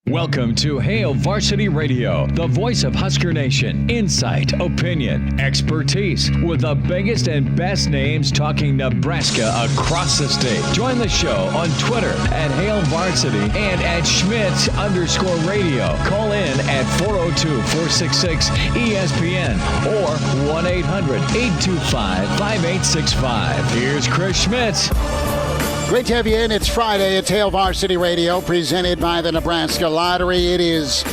Welcome to Hail Varsity Radio, the voice of Husker Nation. Insight, opinion, expertise, with the biggest and best names talking Nebraska across the state. Join the show on Twitter at Hail Varsity and at Schmitz_radio. Call in at 402-466-ESPN or 1-800-825-5865. Here's Chris Schmitz. Great to have you in. It's Friday. It's Hail Varsity Radio, presented by the Nebraska Lottery. It is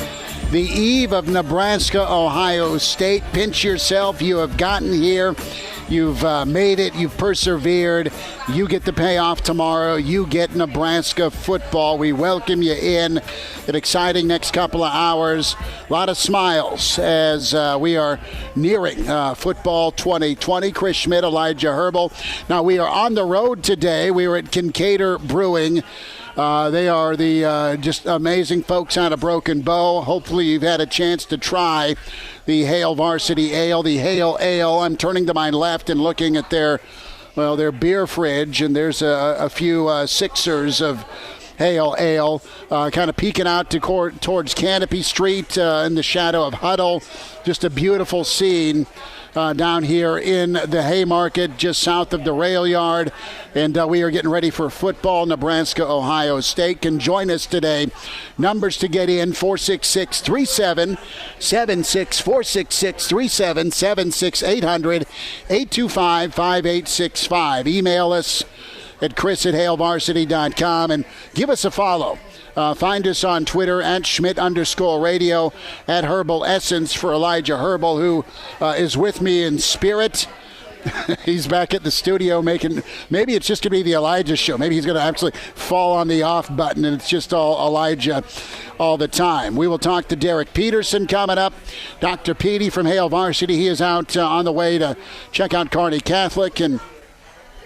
the eve of Nebraska-Ohio State. Pinch yourself. You have gotten here. You've made it. You've persevered. You get the payoff tomorrow. You get Nebraska football. We welcome you in. An exciting next couple of hours. A lot of smiles as we are nearing football 2020. Chris Schmidt, Elijah Herbal. Now, we are on the road today. We were at Kinkaider Brewing. They are the just amazing folks out of Broken Bow. Hopefully you've had a chance to try the Hail Varsity Ale, the Hail Ale. I'm turning to my left and looking at their beer fridge, and there's a few sixers of Hail Ale, kind of peeking out towards Canopy Street in the shadow of Huddle. Just a beautiful scene down here in the Haymarket, just south of the rail yard. And we are getting ready for football. Nebraska-Ohio State can join us today. Numbers to get in, 466-3776, 466-3776, 800-825-5865. Email us at chris@hailvarsity.com and give us a follow. Find us on Twitter at Schmidt_radio, at Herbal Essence for Elijah Herbal, who is with me in spirit. He's back at the studio making, maybe it's just going to be the Elijah show. Maybe he's going to actually fall on the off button and it's just all Elijah all the time. We will talk to Derek Peterson coming up. Dr. Petey from Hail Varsity, he is out on the way to check out Kearney Catholic and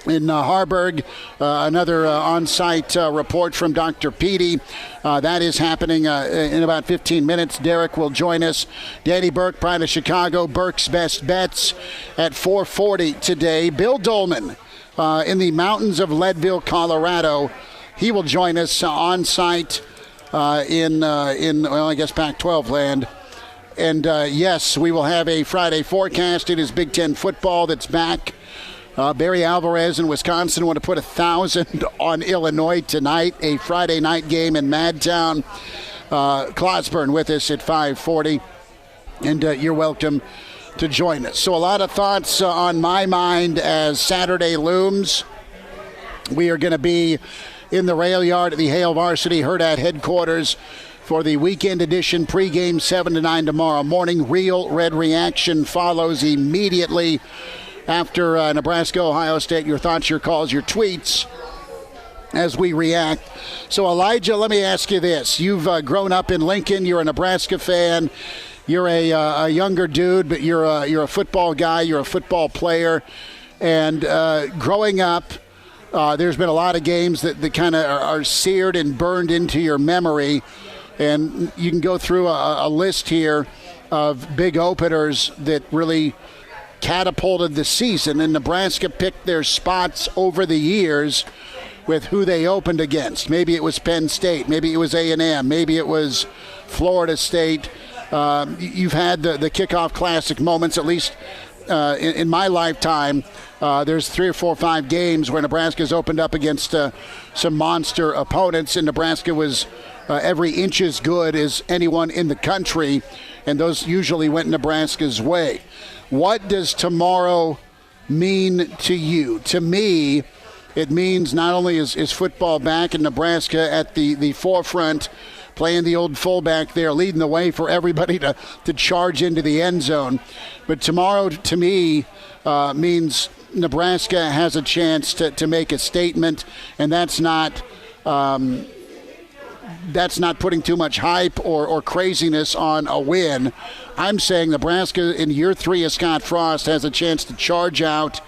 in Harburg. Another on-site report from Dr. Petey. That is happening in about 15 minutes. Derek will join us. Danny Burke, Pride of Chicago, Burke's Best Bets at 4:40 today. Bill Doleman in the mountains of Leadville, Colorado. He will join us on-site in I guess Pac-12 land. And yes, we will have a Friday forecast. It is Big Ten football that's back. Barry Alvarez in Wisconsin want to put 1,000 on Illinois tonight, a Friday night game in Madtown. Clauseborne with us at 5:40, and you're welcome to join us. So a lot of thoughts on my mind as Saturday looms. We are going to be in the rail yard at the Hail Varsity Hurrdat headquarters for the weekend edition pregame 7 to 9 tomorrow morning. Real Red Reaction follows immediately after Nebraska-Ohio State. Your thoughts, your calls, your tweets as we react. So, Elijah, let me ask you this. You've grown up in Lincoln. You're a Nebraska fan. You're a younger dude, but you're a football guy. You're a football player. And growing up, there's been a lot of games that kind of are seared and burned into your memory. And you can go through a list here of big openers that really catapulted the season, and Nebraska picked their spots over the years with who they opened against. Maybe it was Penn State, maybe it was A&M, maybe it was Florida State. You've had the kickoff classic moments, at least in my lifetime. There's 3 or 4 or 5 games where Nebraska's opened up against some monster opponents, and Nebraska was every inch as good as anyone in the country, and those usually went Nebraska's way. What does tomorrow mean to you? To me, it means not only is football back in Nebraska at the forefront, playing the old fullback there, leading the way for everybody to charge into the end zone, but tomorrow, to me, means Nebraska has a chance to make a statement, and that's not putting too much hype or craziness on a win. I'm saying Nebraska in year 3 of Scott Frost has a chance to charge out,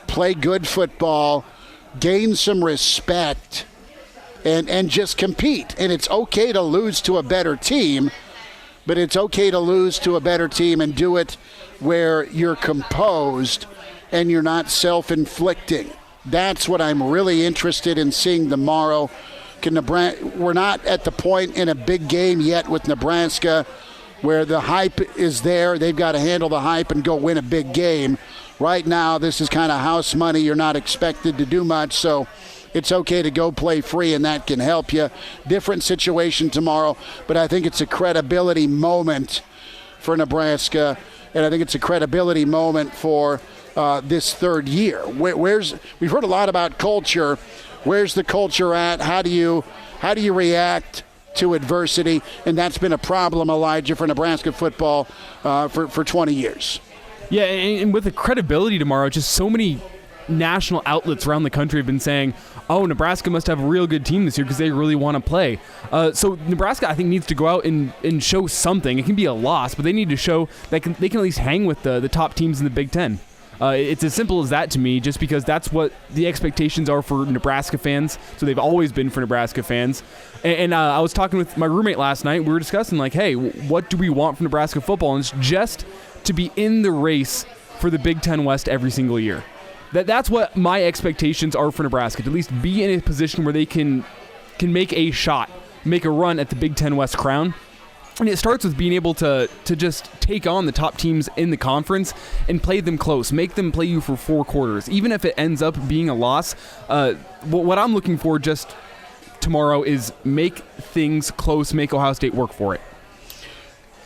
play good football, gain some respect, and just compete. And it's okay to lose to a better team, but it's okay to lose to a better team and do it where you're composed and you're not self-inflicting. That's what I'm really interested in seeing tomorrow. We're not at the point in a big game yet with Nebraska where the hype is there. They've got to handle the hype and go win a big game. Right now, this is kind of house money. You're not expected to do much, so it's okay to go play free, and that can help you. Different situation tomorrow, but I think it's a credibility moment for Nebraska, and I think it's a credibility moment for this third year. We've heard a lot about culture. Where's the culture at? How do you react to adversity? And that's been a problem, Elijah, for Nebraska football for 20 years. Yeah, and with the credibility tomorrow, just so many national outlets around the country have been saying, oh, Nebraska must have a real good team this year because they really want to play. So Nebraska, I think, needs to go out and show something. It can be a loss, but they need to show that they can at least hang with the top teams in the Big Ten. It's as simple as that to me, just because that's what the expectations are for Nebraska fans. So they've always been for Nebraska fans. And I was talking with my roommate last night. We were discussing, like, hey, what do we want from Nebraska football? And it's just to be in the race for the Big Ten West every single year. That's what my expectations are for Nebraska, to at least be in a position where they can make a shot, make a run at the Big Ten West crown. And it starts with being able to just take on the top teams in the conference and play them close, make them play you for 4 quarters. Even if it ends up being a loss, what I'm looking for just tomorrow is make things close, make Ohio State work for it.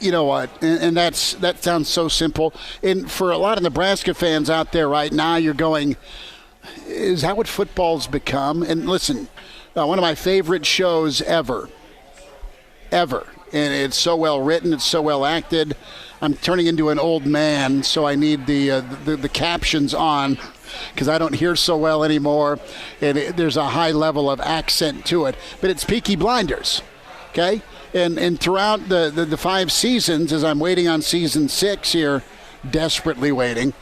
You know what, and that sounds so simple. And for a lot of Nebraska fans out there right now, you're going, is that what football's become? And listen, one of my favorite shows ever, and it's so well written, it's so well acted. I'm turning into an old man, so I need the captions on because I don't hear so well anymore, and there's a high level of accent to it. But it's Peaky Blinders, okay? And throughout the 5 seasons, as I'm waiting on season 6 here, desperately waiting,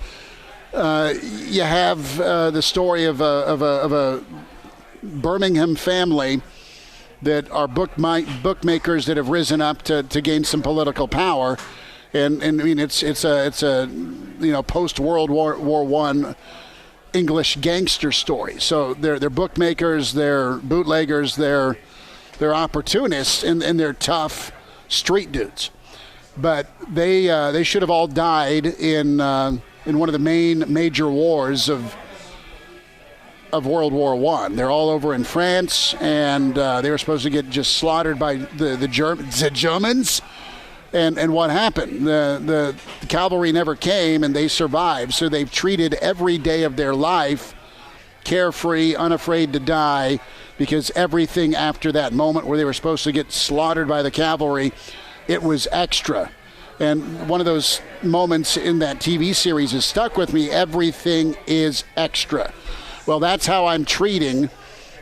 you have the story of a Birmingham family that are bookmakers that have risen up to gain some political power, and I mean it's a post World War I English gangster story. So they're bookmakers, they're bootleggers, they're opportunists, and they're tough street dudes. But they should have all died in one of the major wars of World War I. They're all over in France, and they were supposed to get just slaughtered by the Germans. And what happened? The cavalry never came, and they survived. So they've treated every day of their life carefree, unafraid to die, because everything after that moment where they were supposed to get slaughtered by the cavalry, it was extra. And one of those moments in that TV series has stuck with me. Everything is extra. Well, that's how I'm treating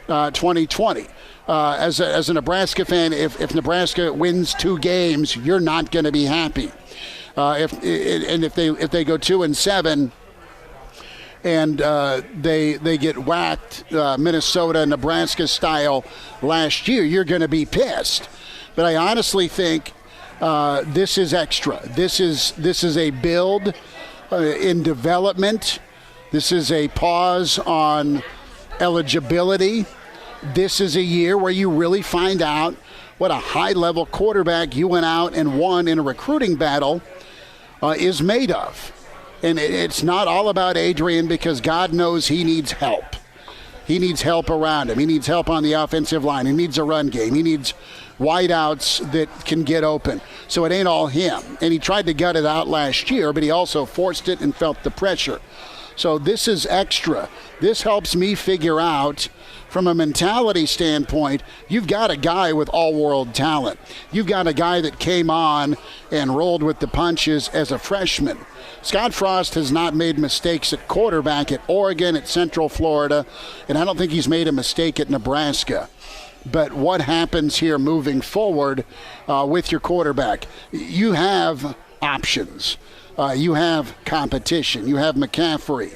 2020. As a Nebraska fan, if Nebraska wins 2 games, you're not going to be happy. If they go 2-7 and they get whacked Minnesota, Nebraska style last year, you're going to be pissed. But I honestly think this is extra. This is a build in development. This is a pause on eligibility. This is a year where you really find out what a high-level quarterback you went out and won in a recruiting battle is made of. And it's not all about Adrian, because God knows he needs help. He needs help around him. He needs help on the offensive line. He needs a run game. He needs wideouts that can get open. So it ain't all him. And he tried to gut it out last year, but he also forced it and felt the pressure. So this is extra. This helps me figure out, from a mentality standpoint, you've got a guy with all-world talent. You've got a guy that came on and rolled with the punches as a freshman. Scott Frost has not made mistakes at quarterback at Oregon, at Central Florida, and I don't think he's made a mistake at Nebraska. But what happens here moving forward with your quarterback? You have options. You have competition. You have McCaffrey.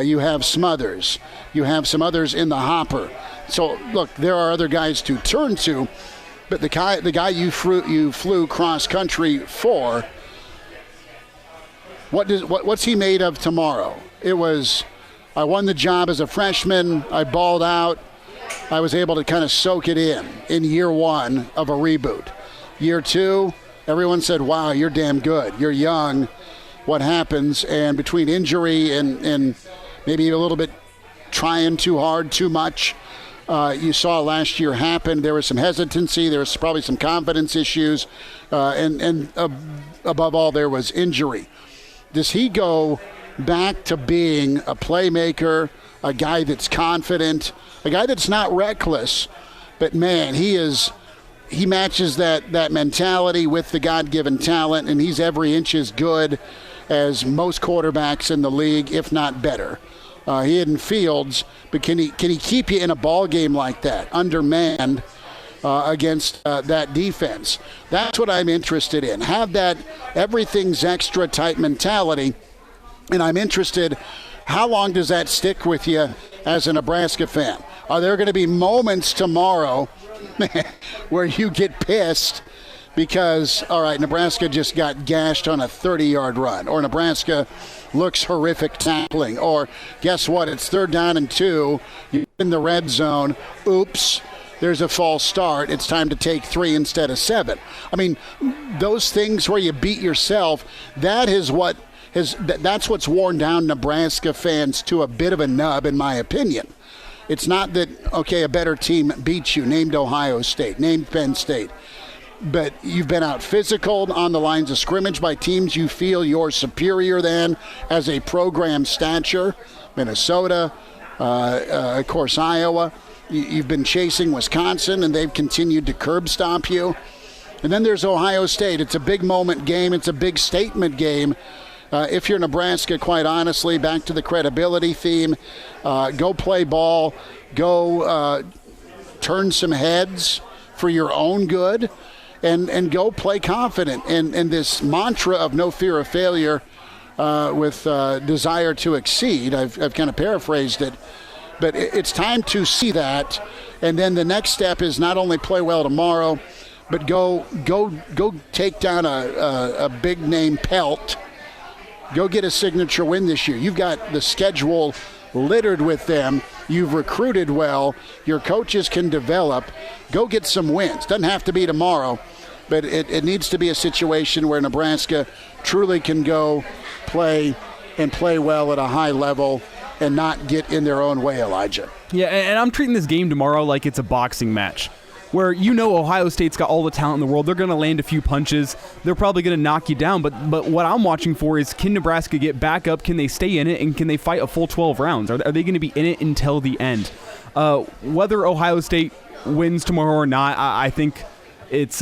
You have Smothers. You have some others in the hopper. So, look, there are other guys to turn to, but the guy you flew cross-country for, what's he made of tomorrow? It was, I won the job as a freshman. I balled out. I was able to kind of soak it in year one of a reboot. Year two, everyone said, wow, you're damn good. You're young. What happens? And between injury and maybe a little bit trying too hard, too much, you saw last year happen. There was some hesitancy. There was probably some confidence issues. And above all, there was injury. Does he go back to being a playmaker, a guy that's confident, a guy that's not reckless, but man, he matches that mentality with the God-given talent, and he's every inch as good as most quarterbacks in the league, if not better. He isn't Fields, but can he keep you in a ball game like that, undermanned against that defense? That's what I'm interested in. Have that everything's extra type mentality, and I'm interested, how long does that stick with you as a Nebraska fan? Are there going to be moments tomorrow where you get pissed because, all right, Nebraska just got gashed on a 30-yard run, or Nebraska looks horrific tackling, or guess what, it's 3rd down and 2, you're in the red zone, oops, there's a false start, it's time to take 3 instead of 7. I mean, those things where you beat yourself, that's what's worn down Nebraska fans to a bit of a nub, in my opinion. It's not that, okay, a better team beats you, named Ohio State, named Penn State, but you've been out physical on the lines of scrimmage by teams you feel you're superior than as a program stature. Minnesota, of course, Iowa. You've been chasing Wisconsin, and they've continued to curb stomp you. And then there's Ohio State. It's a big moment game. It's a big statement game. If you're Nebraska, quite honestly, back to the credibility theme, go play ball, go turn some heads for your own good, and go play confident. And this mantra of no fear of failure with desire to exceed, I've kind of paraphrased it, but it's time to see that. And then the next step is not only play well tomorrow, but go take down a big-name pelt. Go get a signature win this year. You've got the schedule littered with them. You've recruited well. Your coaches can develop. Go get some wins. Doesn't have to be tomorrow, but it needs to be a situation where Nebraska truly can go play well at a high level and not get in their own way, Elijah. Yeah, and I'm treating this game tomorrow like it's a boxing match, where Ohio State's got all the talent in the world. They're going to land a few punches. They're probably going to knock you down. But what I'm watching for is, can Nebraska get back up? Can they stay in it? And can they fight a full 12 rounds? Are they going to be in it until the end? Whether Ohio State wins tomorrow or not, I think it's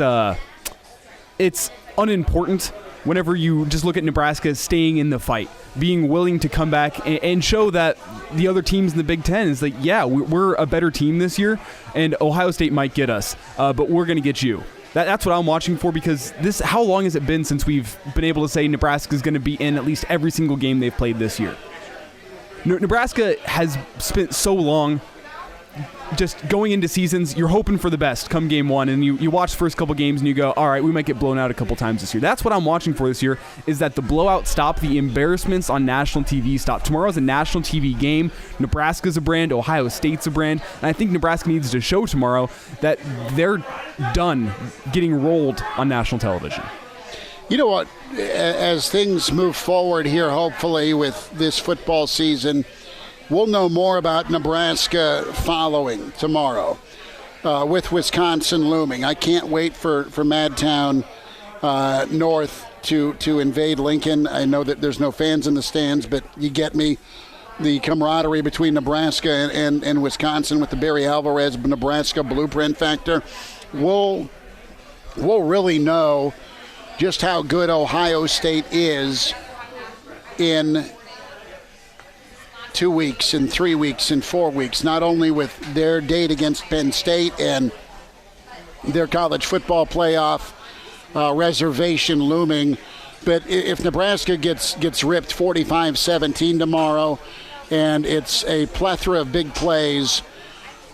unimportant whenever you just look at Nebraska staying in the fight, being willing to come back and show that the other teams in the Big Ten is like, yeah, we're a better team this year, and Ohio State might get us, but we're going to get you. That's what I'm watching for, because how long has it been since we've been able to say Nebraska's going to be in at least every single game they've played this year? Nebraska has spent so long just going into seasons, you're hoping for the best come game one, and you watch the first couple games and you go, all right, we might get blown out a couple times this year. That's what I'm watching for this year, is that the blowout stop, the embarrassments on national TV stop. Tomorrow's a national TV game. Nebraska's a brand, Ohio State's a brand, and I think Nebraska needs to show tomorrow that they're done getting rolled on national television. You know what, as things move forward here, hopefully with this football season, we'll know more about Nebraska following tomorrow with Wisconsin looming. I can't wait for Madtown North to invade Lincoln. I know that there's no fans in the stands, but you get me. The camaraderie between Nebraska and Wisconsin with the Barry Alvarez Nebraska blueprint factor. We'll really know just how good Ohio State is in 2 weeks, in 3 weeks, in 4 weeks, not only with their date against Penn State and their college football playoff reservation looming, but if Nebraska gets ripped 45-17 tomorrow, and it's a plethora of big plays,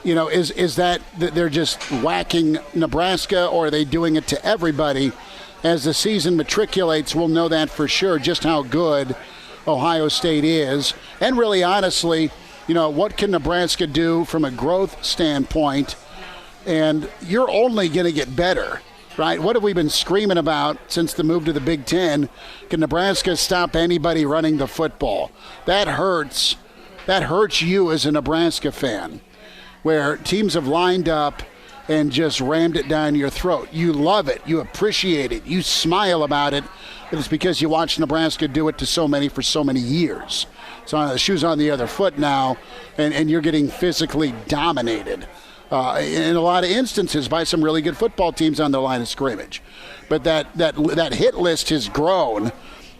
is that they're just whacking Nebraska, or are they doing it to everybody? As the season matriculates, we'll know that for sure, just how good Ohio State is. And really, honestly, what can Nebraska do from a growth standpoint? And you're only going to get better, right? What have we been screaming about since the move to the Big Ten? Can Nebraska stop anybody running the football? That hurts. That hurts you as a Nebraska fan, where teams have lined up and just rammed it down your throat. You love it. You appreciate it. You smile about it. It's because you watched Nebraska do it to so many for so many years. So the shoe's on the other foot now, and you're getting physically dominated in a lot of instances by some really good football teams on the line of scrimmage. But that hit list has grown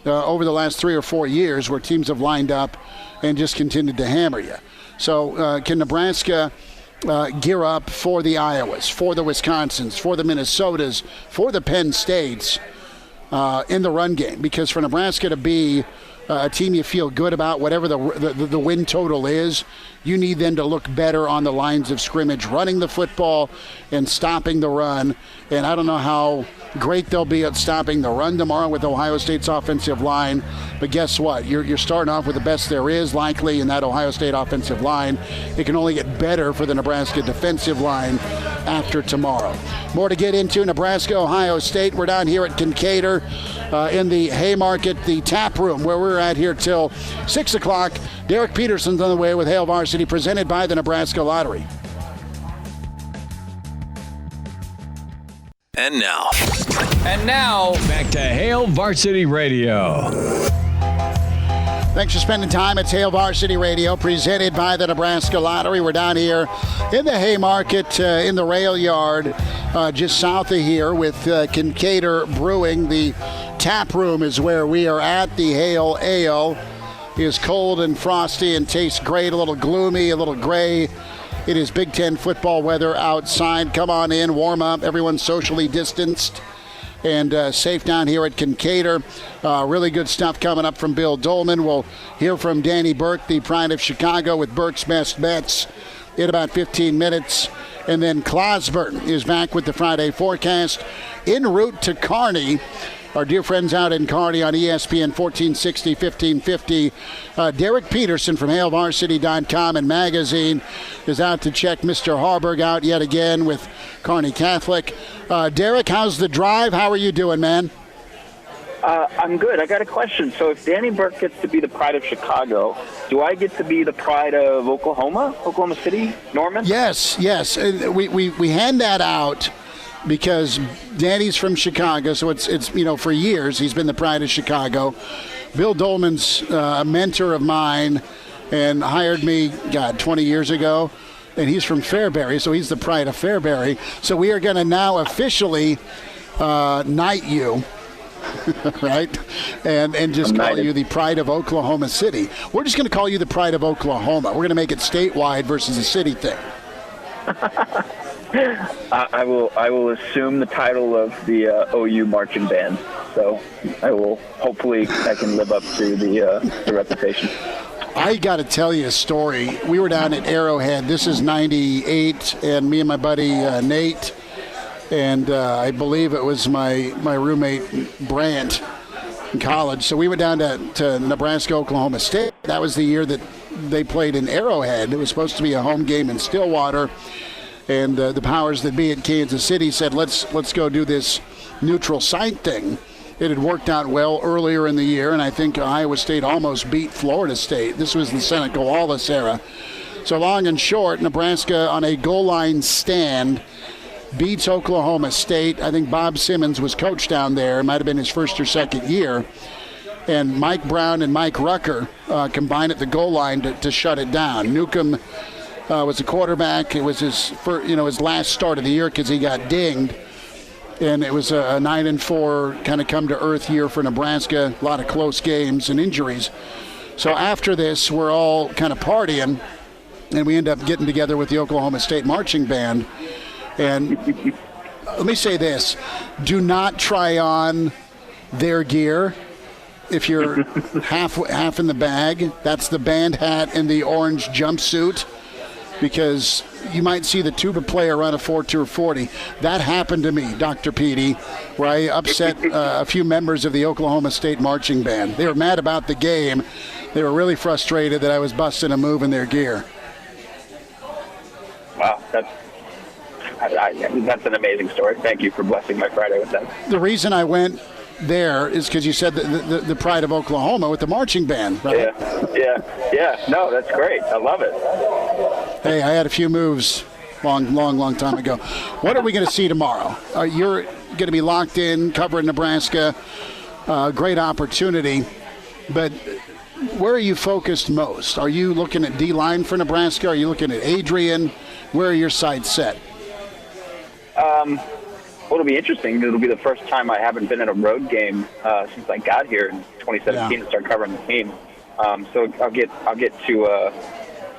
over the last 3 or 4 years, where teams have lined up and just continued to hammer you. So can Nebraska gear up for the Iowas, for the Wisconsins, for the Minnesotas, for the Penn States in the run game? Because for Nebraska to be a team you feel good about, whatever the win total is, you need them to look better on the lines of scrimmage, running the football and stopping the run. And I don't know how great they'll be at stopping the run tomorrow with Ohio State's offensive line. But guess what? You're starting off with the best there is, likely, in that Ohio State offensive line. It can only get better for the Nebraska defensive line after tomorrow. More to get into. Nebraska, Ohio State. We're down here at Kinkaider in the Haymarket, the tap room, where we're at here till 6 o'clock. Derek Peterson's on the way with Hail Varsity, presented by the Nebraska Lottery. And now, back to Hail Varsity Radio. Thanks for spending time at Hail Varsity Radio, presented by the Nebraska Lottery. We're down here in the Haymarket, in the rail yard, just south of here with Kinkaider Brewing. The tap room is where we are at. The Hail Ale is cold and frosty and tastes great, a little gloomy, a little gray. It is Big Ten football weather outside. Come on in, warm up. Everyone's socially distanced and safe down here at Kinkaider. Really good stuff coming up from Bill Doleman. We'll hear from Danny Burke, the pride of Chicago, with Burke's Best Bets in about 15 minutes. And then Clauseborne is back with the Friday forecast. En route to Kearney, our dear friends out in Kearney on ESPN 1460, 1550. Derek Peterson from HailVarsity.com and magazine is out to check Mr. Harburg out yet again with Kearney Catholic. Derek, how's the drive? How are you doing, man? I'm good. I got a question. So if Danny Burke gets to be the pride of Chicago, do I get to be the pride of Oklahoma City, Norman? Yes. We hand that out because Danny's from Chicago, so it's for years he's been the pride of Chicago. Bill Doleman's a mentor of mine and hired me, 20 years ago, and he's from Fairbury, so he's the pride of Fairbury. So we are going to now officially knight you, right? And just call you the pride of Oklahoma City. We're just going to call you the pride of Oklahoma. We're going to make it statewide versus a city thing. I will assume the title of the OU marching band. So hopefully I can live up to the reputation. I got to tell you a story. We were down at Arrowhead. This is 98, and me and my buddy Nate, and I believe it was my roommate Brant in college. So we went down to Nebraska, Oklahoma State. That was the year that they played in Arrowhead. It was supposed to be a home game in Stillwater. And the powers that be at Kansas City said, let's go do this neutral site thing. It had worked out well earlier in the year, and I think Iowa State almost beat Florida State. This was the Seneca Wallace era. So long and short, Nebraska on a goal line stand beats Oklahoma State. I think Bob Simmons was coach down there. It might have been his first or second year. And Mike Brown and Mike Rucker combined at the goal line to shut it down. Newcomb was the quarterback. It was his last start of the year because he got dinged. And it was a 9-4 kind of come to earth year for Nebraska. A lot of close games and injuries. So after this, we're all kind of partying, and we end up getting together with the Oklahoma State marching band. And let me say this: do not try on their gear. If you're half in the bag, that's the band hat and the orange jumpsuit, because you might see the tuba player run a 4.240. That happened to me, Dr. Petey, where I upset a few members of the Oklahoma State marching band. They were mad about the game. they were really frustrated that I was busting a move in their gear. Wow, that's an amazing story. Thank you for blessing my Friday with that. The reason I went there is because you said the pride of Oklahoma with the marching band, right? Yeah. No, that's great. I love it. Hey, I had a few moves long time ago. What are we going to see tomorrow? You're going to be locked in covering Nebraska. Great opportunity, but where are you focused most? Are you looking at D-line for Nebraska? Are you looking at Adrian? Where are your sights set? Well, it'll be interesting. It'll be the first time I haven't been at a road game since I got here in 2017 to start covering the team. So I'll get to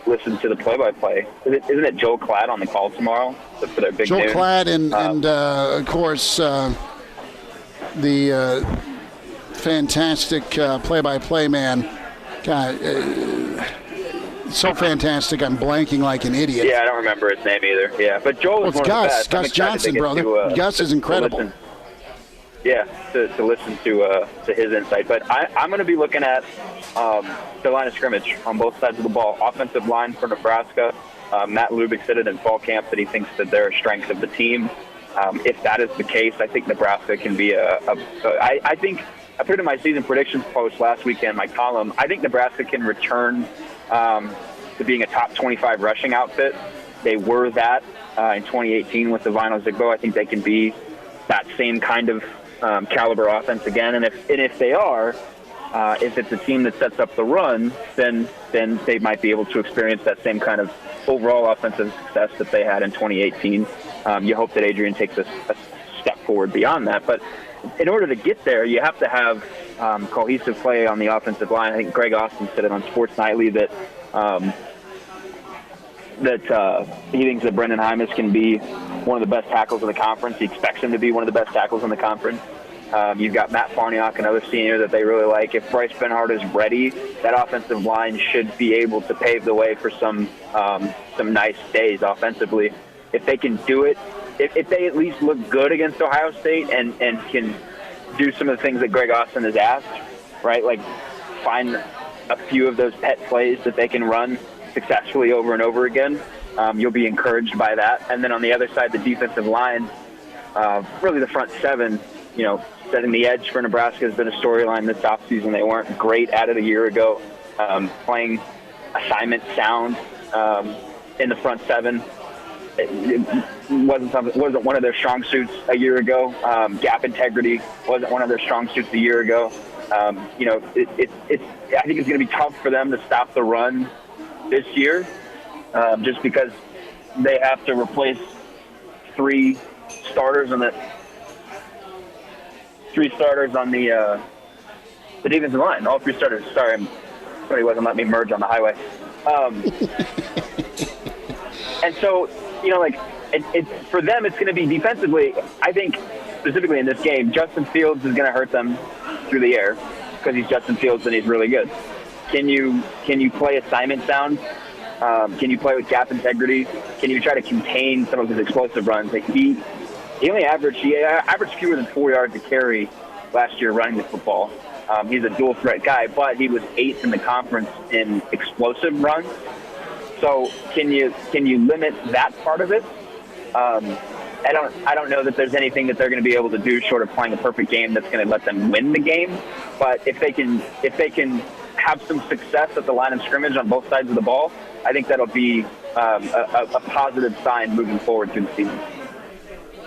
listen to the play-by-play. Isn't it Joel Klatt on the call tomorrow for their big Joel noon? Klatt and of course the fantastic play-by-play man. God, so fantastic. I'm blanking like an idiot. Yeah, I don't remember his name either. Yeah, but Joel is one Gus, of the best. Gus Johnson, brother. Gus is incredible. To listen to his insight. But I'm going to be looking at the line of scrimmage on both sides of the ball. Offensive line for Nebraska. Matt Lubick said it in fall camp that he thinks that they're a strength of the team. If that is the case, I think Nebraska can be I think I put it in my season predictions post last weekend, my column. I think Nebraska can return to being a top 25 rushing outfit. They were that in 2018 with the Vinyl Zigbo. I think they can be that same kind of caliber offense again. And if they are, if it's a team that sets up the run, then they might be able to experience that same kind of overall offensive success that they had in 2018. You hope that Adrian takes a step forward beyond that. But in order to get there, you have to have cohesive play on the offensive line. I think Greg Austin said it on Sports Nightly that he thinks that Brendan Hymas can be one of the best tackles in the conference. He expects him to be one of the best tackles in the conference. You've got Matt Farniok, another senior that they really like. If Bryce Benhart is ready, that offensive line should be able to pave the way for some nice days offensively. If they can do it, if they at least look good against Ohio State and can do some of the things that Greg Austin has asked, right, like find a few of those pet plays that they can run successfully over and over again, you'll be encouraged by that. And then on the other side, the defensive line, really the front seven, setting the edge for Nebraska has been a storyline this offseason. They weren't great at it a year ago, playing assignment sound in the front seven. It wasn't one of their strong suits a year ago. Gap integrity wasn't one of their strong suits a year ago. I think it's going to be tough for them to stop the run this year, just because they have to replace three starters on the defensive line. All three starters. Sorry, somebody wasn't letting me merge on the highway. And so, for them, it's going to be defensively. I think specifically in this game, Justin Fields is going to hurt them through the air because he's Justin Fields and he's really good. Can you play assignment sound? Can you play with gap integrity? Can you try to contain some of his explosive runs? Like he averaged fewer than 4 yards a carry last year running the football. He's a dual threat guy, but he was 8th in the conference in explosive runs. So can you limit that part of it? I don't know that there's anything that they're going to be able to do short of playing a perfect game that's going to let them win the game. But if they can have some success at the line of scrimmage on both sides of the ball, I think that'll be a positive sign moving forward through the season.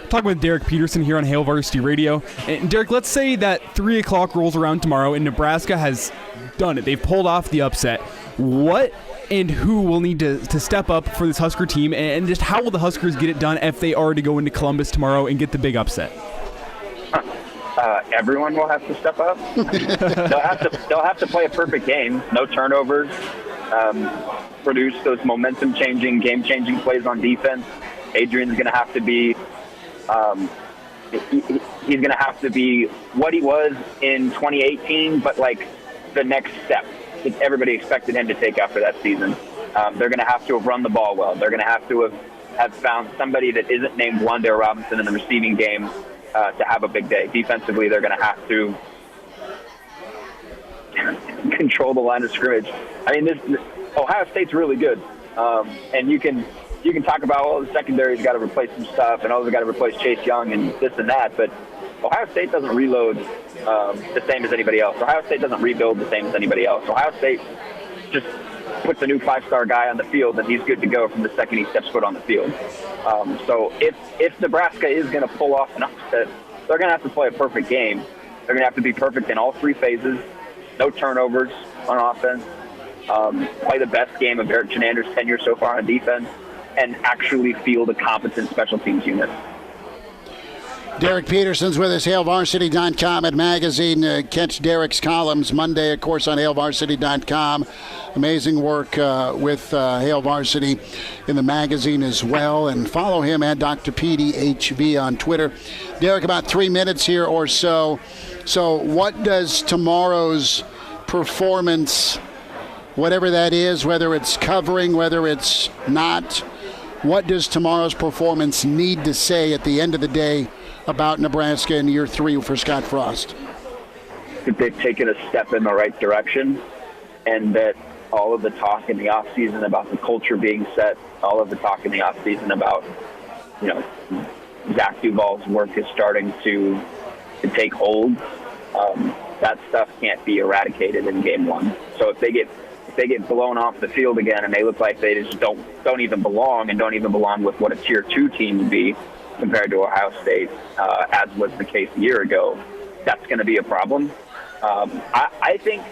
Talking with Derek Peterson here on Hail Varsity Radio. And Derek, let's say that 3 o'clock rolls around tomorrow and Nebraska has done it. They've pulled off the upset. What and who will need to step up for this Husker team, and just how will the Huskers get it done if they are to go into Columbus tomorrow and get the big upset? Everyone will have to step up. They'll have to play a perfect game, no turnovers, produce those momentum-changing, game-changing plays on defense. Adrian's going to have to be he's going to have to be what he was in 2018, but like the next step that everybody expected him to take after that season. They're going to have to have run the ball well. They're going to have to have found somebody that isn't named Wan'Dale Robinson in the receiving game to have a big day. Defensively, they're going to have to control the line of scrimmage. I mean, Ohio State's really good, and you can talk about, the secondary's got to replace some stuff, and they've got to replace Chase Young and this and that, but Ohio State doesn't reload the same as anybody else. Ohio State doesn't rebuild the same as anybody else. Ohio State just puts a new 5-star guy on the field, and he's good to go from the second he steps foot on the field. So if Nebraska is going to pull off an upset, they're going to have to play a perfect game. They're going to have to be perfect in all 3 phases, no turnovers on offense, play the best game of Eric Chenander's tenure so far on defense, and actually field a competent special teams unit. Derek Peterson's with us, HailVarsity.com and magazine. Catch Derek's columns Monday, of course, on HailVarsity.com. Amazing work with Hail Varsity in the magazine as well. And follow him at Dr. PDHV on Twitter. Derek, about 3 minutes here or so. So what does tomorrow's performance, whatever that is, whether it's covering, whether it's not, what does tomorrow's performance need to say at the end of the day about Nebraska in year 3 for Scott Frost? That they've taken a step in the right direction, and that all of the talk in the offseason about the culture being set, all of the talk in the offseason about, Zach Duval's work is starting to take hold. That stuff can't be eradicated in game 1. So if they get blown off the field again and they look like they just don't even belong, and don't even belong with what a tier 2 team would be compared to Ohio State, as was the case a year ago, that's going to be a problem. I think,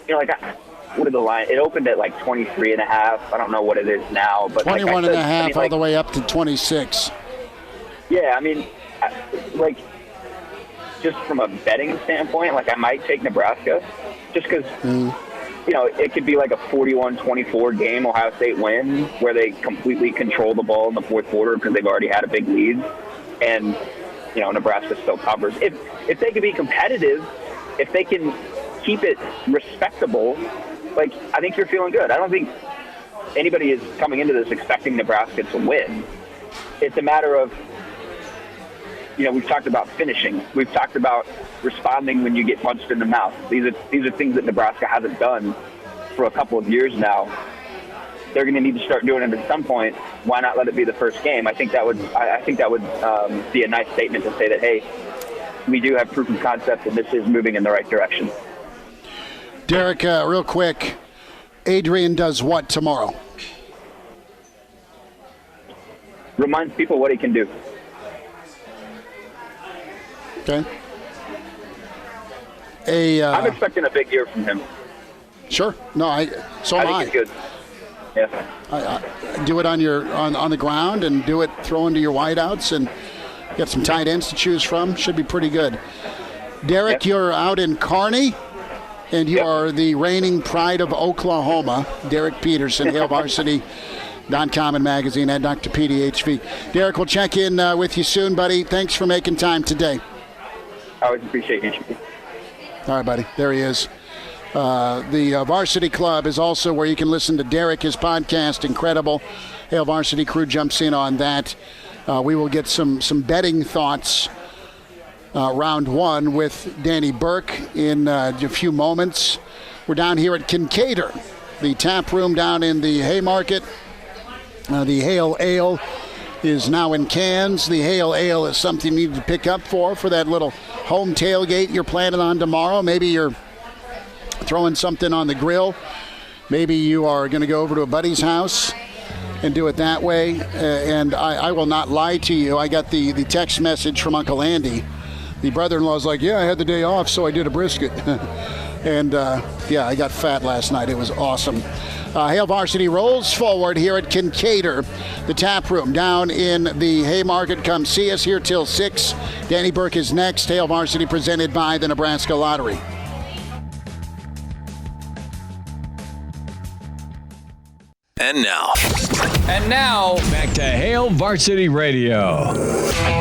what did the line? It opened at like 23.5. I don't know what it is now, but 21.5 all the way up to 26. Yeah, I mean, just from a betting standpoint, I might take Nebraska, just because. It could be like a 41-24 game, Ohio State win, where they completely control the ball in the fourth quarter because they've already had a big lead, and Nebraska still covers. If they can be competitive, if they can keep it respectable, I think you're feeling good. I don't think anybody is coming into this expecting Nebraska to win. It's a matter of, we've talked about finishing. We've talked about responding when you get punched in the mouth. These are things that Nebraska hasn't done for a couple of years now. They're going to need to start doing it at some point. Why not let it be the first game? I think that would be a nice statement to say that, hey, we do have proof of concept and this is moving in the right direction. Derek, real quick, Adrian does what tomorrow? Reminds people what he can do. Okay. I'm expecting a big year from him. Sure. No, I think he's good. Yeah. Do it on the ground, and do it throwing to your wideouts, and get some tight ends to choose from. Should be pretty good. Derek, You're out in Kearney, and you are the reigning pride of Oklahoma. Derek Peterson, HailVarsity.com and magazine, and Dr. PDHV. Derek, we'll check in with you soon, buddy. Thanks for making time today. I always appreciate you. All right, buddy. There he is. The Varsity Club is also where you can listen to Derek, his podcast, incredible. Hail Varsity crew jumps in on that. We will get some betting thoughts round 1 with Danny Burke in a few moments. We're down here at Kinkaider, the tap room down in the Haymarket. The Hail Ale is now in cans. The Hail Ale is something you need to pick up for that little home tailgate you're planning on tomorrow. Maybe you're throwing something on the grill. Maybe you are going to go over to a buddy's house and do it that way. And I will not lie to you. I got the text message from Uncle Andy. The brother-in-law's like, yeah, I had the day off, so I did a brisket. And, I got fat last night. It was awesome. Hail Varsity rolls forward here at Kinkaider, the tap room down in the Haymarket. Come see us here till 6. Danny Burke is next. Hail Varsity presented by the Nebraska Lottery. And now, And now, back to Hail Varsity Radio.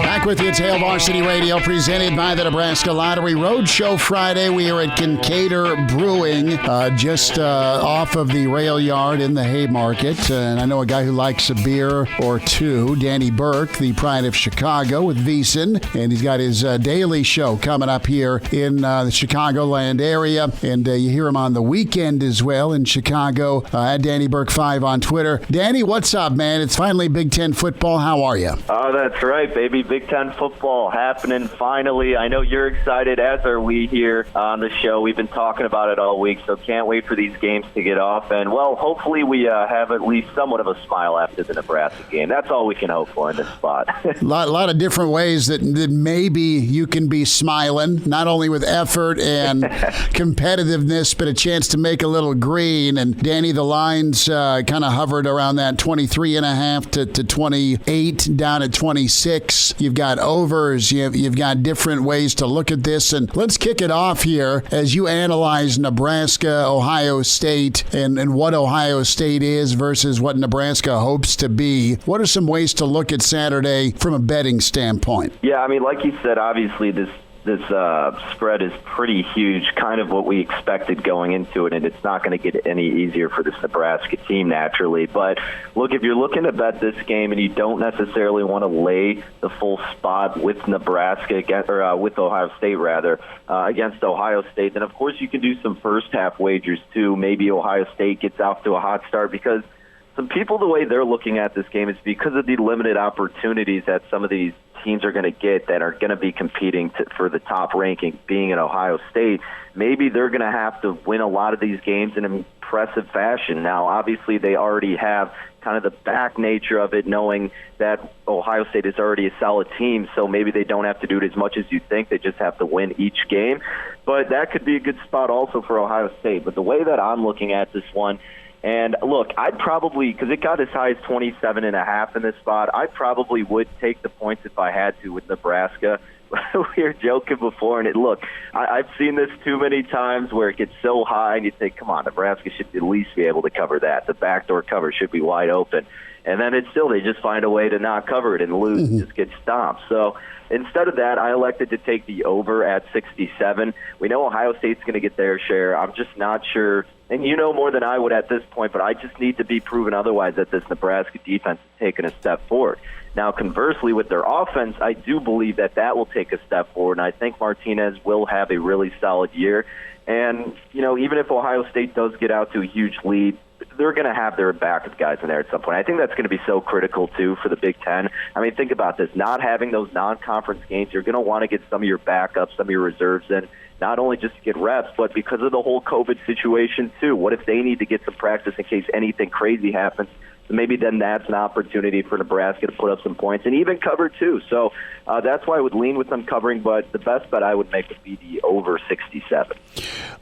Back with you, it's Hail Varsity Radio, presented by the Nebraska Lottery Roadshow Friday. We are at Kinkaider Brewing, just off of the rail yard in the Haymarket. And I know a guy who likes a beer or two, Danny Burke, the pride of Chicago with VSiN. And he's got his daily show coming up here in the Chicagoland area. And you hear him on the weekend as well in Chicago at Danny Burke 5 on Twitter. Danny, what's up, man? It's finally Big Ten football. How are you? Oh, that's right, baby. Big Ten football happening finally. I know you're excited, as are we here on the show. We've been talking about it all week, so can't wait for these games to get off. And, well, hopefully we have at least somewhat of a smile after the Nebraska game. That's all we can hope for in this spot. A lot of different ways that maybe you can be smiling, not only with effort and competitiveness, but a chance to make a little green. And, Danny, the lines kind of hovered around that 23.5 to 28, down at 26. You've got overs. You've got different ways to look at this. And let's kick it off here as you analyze Nebraska, Ohio State, and what Ohio State is versus what Nebraska hopes to be. What are some ways to look at Saturday from a betting standpoint? Yeah, I mean, like you said, obviously this spread is pretty huge, kind of what we expected going into it, and it's not going to get any easier for this Nebraska team naturally. But look, if you're looking to bet this game and you don't necessarily want to lay the full spot with Nebraska with Ohio State against Ohio State, then of course you can do some first half wagers too. Maybe Ohio State gets off to a hot start, because some people, the way they're looking at this game is because of the limited opportunities that some of these teams are going to get that are going to be competing for the top ranking, being in Ohio State. Maybe they're going to have to win a lot of these games in impressive fashion. Now, obviously, they already have kind of the back nature of it, knowing that Ohio State is already a solid team, so maybe they don't have to do it as much as you think. They just have to win each game. But that could be a good spot also for Ohio State. But the way that I'm looking at this one, and look, I'd probably, because it got as high as 27.5 in this spot, I probably would take the points if I had to with Nebraska. We were joking before, and look, I've seen this too many times where it gets so high, and you think, come on, Nebraska should at least be able to cover that. The backdoor cover should be wide open. And then they just find a way to not cover it and lose, just get stomped. So instead of that, I elected to take the over at 67. We know Ohio State's going to get their share. I'm just not sure. And you know more than I would at this point, but I just need to be proven otherwise that this Nebraska defense is taking a step forward. Now, conversely, with their offense, I do believe that will take a step forward, and I think Martinez will have a really solid year. And, even if Ohio State does get out to a huge lead, they're going to have their backup guys in there at some point. I think that's going to be so critical, too, for the Big Ten. I mean, think about this. Not having those non-conference games, you're going to want to get some of your backups, some of your reserves in, not only just to get reps, but because of the whole COVID situation, too. What if they need to get some practice in case anything crazy happens? So maybe then that's an opportunity for Nebraska to put up some points and even cover, too. So that's why I would lean with them covering, but the best bet I would make would be the over 67.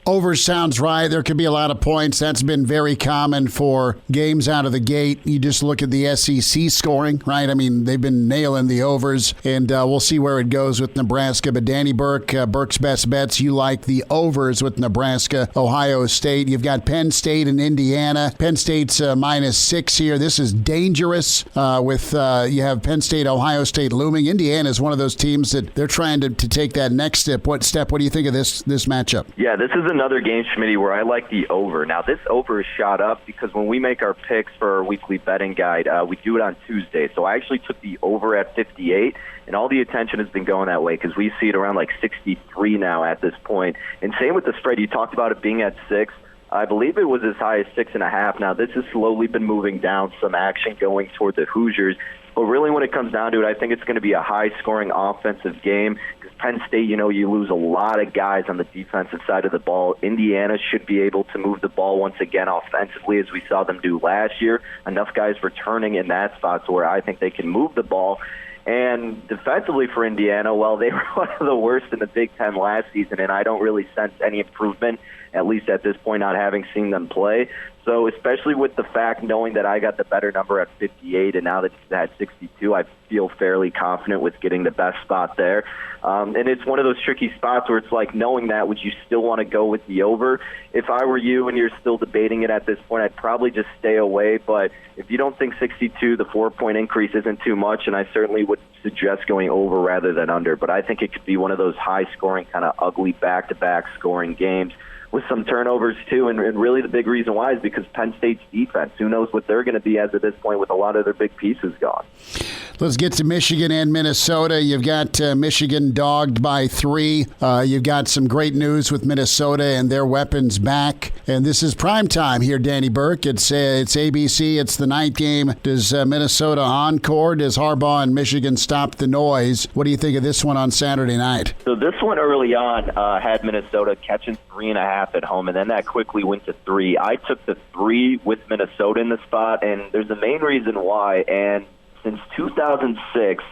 Over sounds right. There could be a lot of points. That's been very common for games out of the gate. You just look at the SEC scoring, right? I mean, they've been nailing the overs, and we'll see where it goes with Nebraska. But Danny Burke, Burke's Best Bets, you like the overs with Nebraska, Ohio State. You've got Penn State and Indiana. Penn State's -6 here. This is dangerous with you have Penn State, Ohio State looming. Indiana is one of those teams that they're trying to take that next step. What do you think of this matchup? Yeah, this is another game, Schmitty, where I like the over. Now, this over is shot up because when we make our picks for our weekly betting guide, we do it on Tuesday. So I actually took the over at 58, and all the attention has been going that way because we see it around like 63 now at this point. And same with the spread. You talked about it being at 6. I believe it was as high as 6.5. Now, this has slowly been moving down, some action going toward the Hoosiers. But really, when it comes down to it, I think it's going to be a high-scoring offensive game because Penn State, you lose a lot of guys on the defensive side of the ball. Indiana should be able to move the ball once again offensively as we saw them do last year. Enough guys returning in that spot to where I think they can move the ball. And defensively for Indiana, well, they were one of the worst in the Big Ten last season, and I don't really sense any improvement, at least at this point, not having seen them play. So especially with the fact knowing that I got the better number at 58 and now that he's at 62, I feel fairly confident with getting the best spot there. And it's one of those tricky spots where it's like, knowing that, would you still want to go with the over? If I were you and you're still debating it at this point, I'd probably just stay away. But if you don't think 62, the 4-point increase isn't too much, and I certainly would suggest going over rather than under. But I think it could be one of those high-scoring, kind of ugly back-to-back scoring games with some turnovers too, and really the big reason why is because Penn State's defense. Who knows what they're going to be as of this point with a lot of their big pieces gone. Let's get to Michigan and Minnesota. You've got Michigan dogged by 3. You've got some great news with Minnesota and their weapons back. And this is prime time here, Danny Burke. It's ABC. It's the night game. Does Minnesota encore? Does Harbaugh and Michigan stop the noise? What do you think of this one on Saturday night? So this one early on had Minnesota catching 3.5 at home, and then that quickly went to 3. I took the 3 with Minnesota in the spot, and there's a main reason why. And since 2006,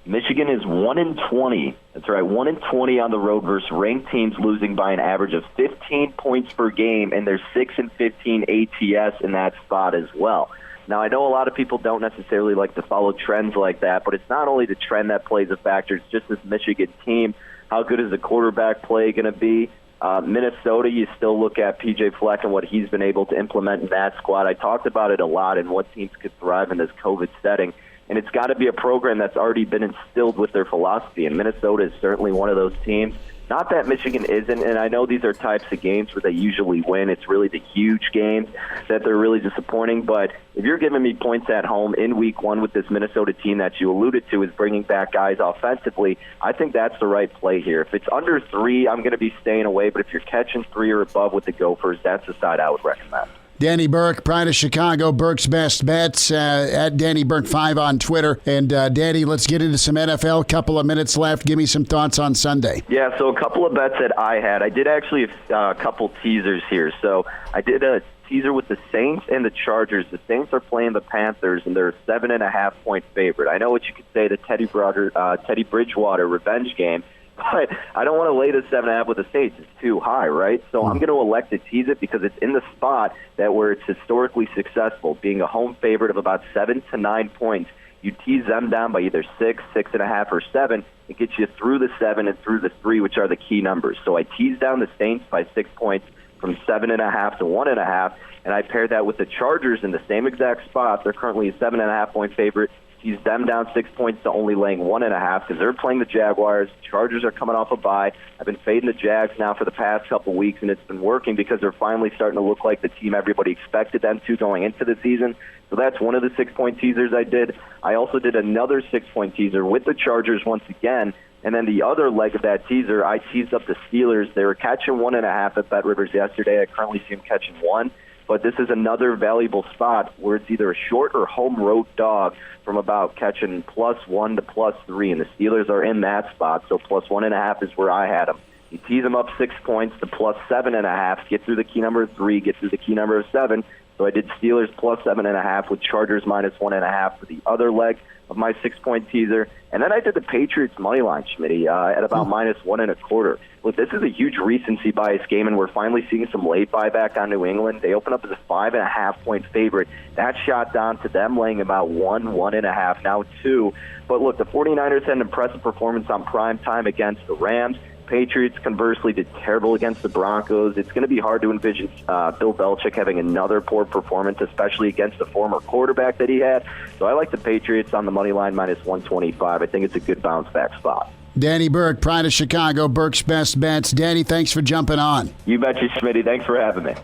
Michigan is 1-20. That's right, 1-20 on the road versus ranked teams, losing by an average of 15 points per game, and they're 6-15 ATS in that spot as well. Now, I know a lot of people don't necessarily like to follow trends like that, but it's not only the trend that plays a factor, it's just this Michigan team. How good is the quarterback play going to be? Minnesota, you still look at P.J. Fleck and what he's been able to implement in that squad. I talked about it a lot and what teams could thrive in this COVID setting. And it's got to be a program that's already been instilled with their philosophy. And Minnesota is certainly one of those teams. Not that Michigan isn't, and I know these are types of games where they usually win. It's really the huge games that they're really disappointing. But if you're giving me points at home in week 1 with this Minnesota team that you alluded to is bringing back guys offensively, I think that's the right play here. If it's under 3, I'm going to be staying away. But if you're catching 3 or above with the Gophers, that's the side I would recommend. Danny Burke, Pride of Chicago, Burke's Best Bets, at Danny Burke 5 on Twitter. And Danny, let's get into some NFL. Couple of minutes left. Give me some thoughts on Sunday. Yeah, so a couple of bets that I had. I did actually a couple teasers here. So I did a teaser with the Saints and the Chargers. The Saints are playing the Panthers, and they're a 7.5-point favorite. I know what you could say, the Teddy Bridgewater revenge game. But I don't want to lay the 7.5 with the Saints. It's too high, right? So I'm going to elect to tease it because it's in the spot that where it's historically successful, being a home favorite of about 7 to 9 points. You tease them down by either 6, 6.5, or 7. It gets you through the 7 and through the 3, which are the key numbers. So I teased down the Saints by 6 points from 7.5 to 1.5, and I paired that with the Chargers in the same exact spot. They're currently a 7.5-point favorite. He's them down 6 points to only laying 1.5 because they're playing the Jaguars. Chargers are coming off a bye. I've been fading the Jags now for the past couple weeks, and it's been working because they're finally starting to look like the team everybody expected them to going into the season. So that's one of the 6-point teasers I did. I also did another 6-point teaser with the Chargers once again. And then the other leg of that teaser, I teased up the Steelers. They were catching 1.5 at Bet Rivers yesterday. I currently see them catching 1. But this is another valuable spot where it's either a short or home road dog from about catching +1 to +3, and the Steelers are in that spot, so +1.5 is where I had them. You tease them up 6 points to +7.5, get through the key number of 3, get through the key number of 7. So I did Steelers +7.5 with Chargers -1.5 for the other leg of my 6-point teaser. And then I did the Patriots money line, Schmitty, at about -1.25. Look, this is a huge recency bias game, and we're finally seeing some late buyback on New England. They open up as a 5.5-point favorite. That shot down to them laying about 1.5, now 2. But look, the 49ers had an impressive performance on prime time against the Rams. Patriots, conversely, did terrible against the Broncos. It's going to be hard to envision Bill Belichick having another poor performance, especially against the former quarterback that he had. So I like the Patriots on the money line -125. I think it's a good bounce-back spot. Danny Burke, Pride of Chicago, Burke's Best Bets. Danny, thanks for jumping on. You betcha, Schmitty. Thanks for having me.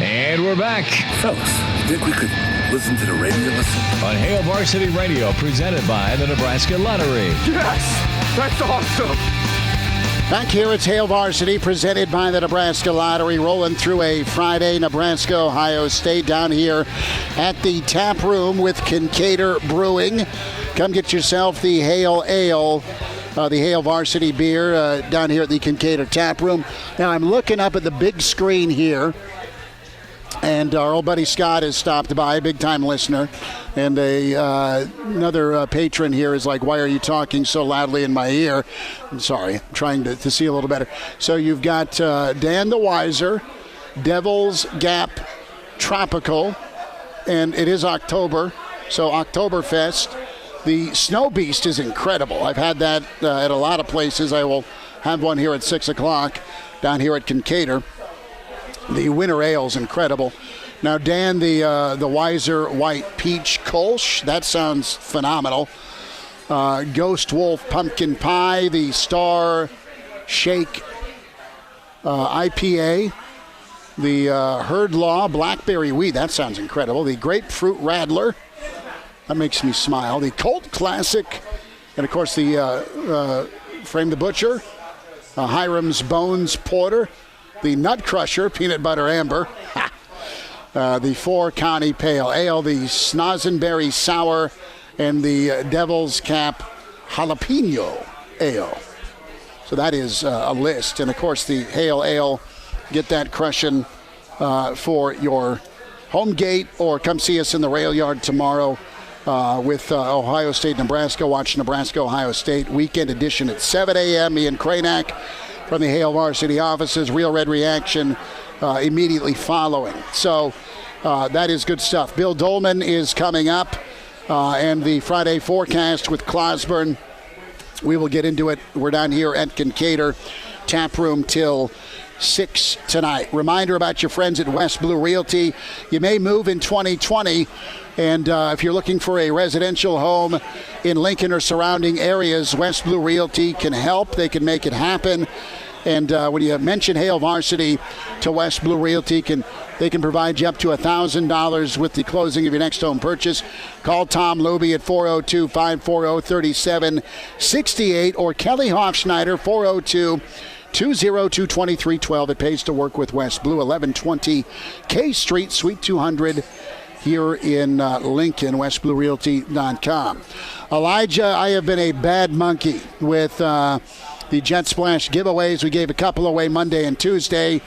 And we're back Fellas, think we could listen to the radio listen? on Hail Varsity Radio, presented by the Nebraska Lottery. Yes! That's awesome! Back here at Hail Varsity, presented by the Nebraska Lottery, rolling through a Friday, Nebraska, Ohio State, down here at the tap room with Kinkaider Brewing. Come get yourself the Hail Ale, the Hail Varsity beer down here at the Kinkaider Tap Room. Now, I'm looking up at the big screen here, and our old buddy Scott has stopped by, big-time listener. And another patron here is like, why are you talking so loudly in my ear? I'm sorry, I'm trying to see a little better. So you've got Dan the Wiser, Devil's Gap Tropical, and it is October, so Oktoberfest. The Snow Beast is incredible. I've had that at a lot of places. I will have one here at 6 o'clock down here at Kinkaider. The Winter Ale is incredible. Now, Dan, the Weiser White Peach Kolsch, that sounds phenomenal. Ghost Wolf Pumpkin Pie, the Star Shake IPA, the Herd Law Blackberry Wheat, that sounds incredible. The Grapefruit Rattler, that makes me smile. The Colt Classic, and of course the Frame the Butcher, Hiram's Bones Porter, the Nut Crusher Peanut Butter Amber, the Four County Pale Ale, the Snozzenberry Sour, and the Devil's Cap Jalapeno Ale. So that is a list. And, of course, the Hail Ale, get that crushing for your home gate, or come see us in the rail yard tomorrow with Ohio State, Nebraska. Watch Nebraska, Ohio State, weekend edition at 7 a.m. Ian Cranack from the Hail Varsity offices. Real Red Reaction immediately following. So that is good stuff. Bill Doleman is coming up, and the Friday forecast with Clauseborne. We will get into it. We're down here at Kinkaider Taproom till 6 tonight. Reminder about your friends at West Blue Realty. You may move in 2020, and if you're looking for a residential home in Lincoln or surrounding areas, West Blue Realty can help. They can make it happen. And when you mention Hail Varsity to West Blue Realty, they can provide you up to $1,000 with the closing of your next home purchase. Call Tom Luby at 402-540-3768 or Kelly Hofschneider, 402-202-2312. It pays to work with West Blue, 1120 K Street, Suite 200 here in Lincoln, westbluerealty.com. Elijah, I have been a bad monkey with the Jet Splash giveaways. We gave a couple away Monday and Tuesday.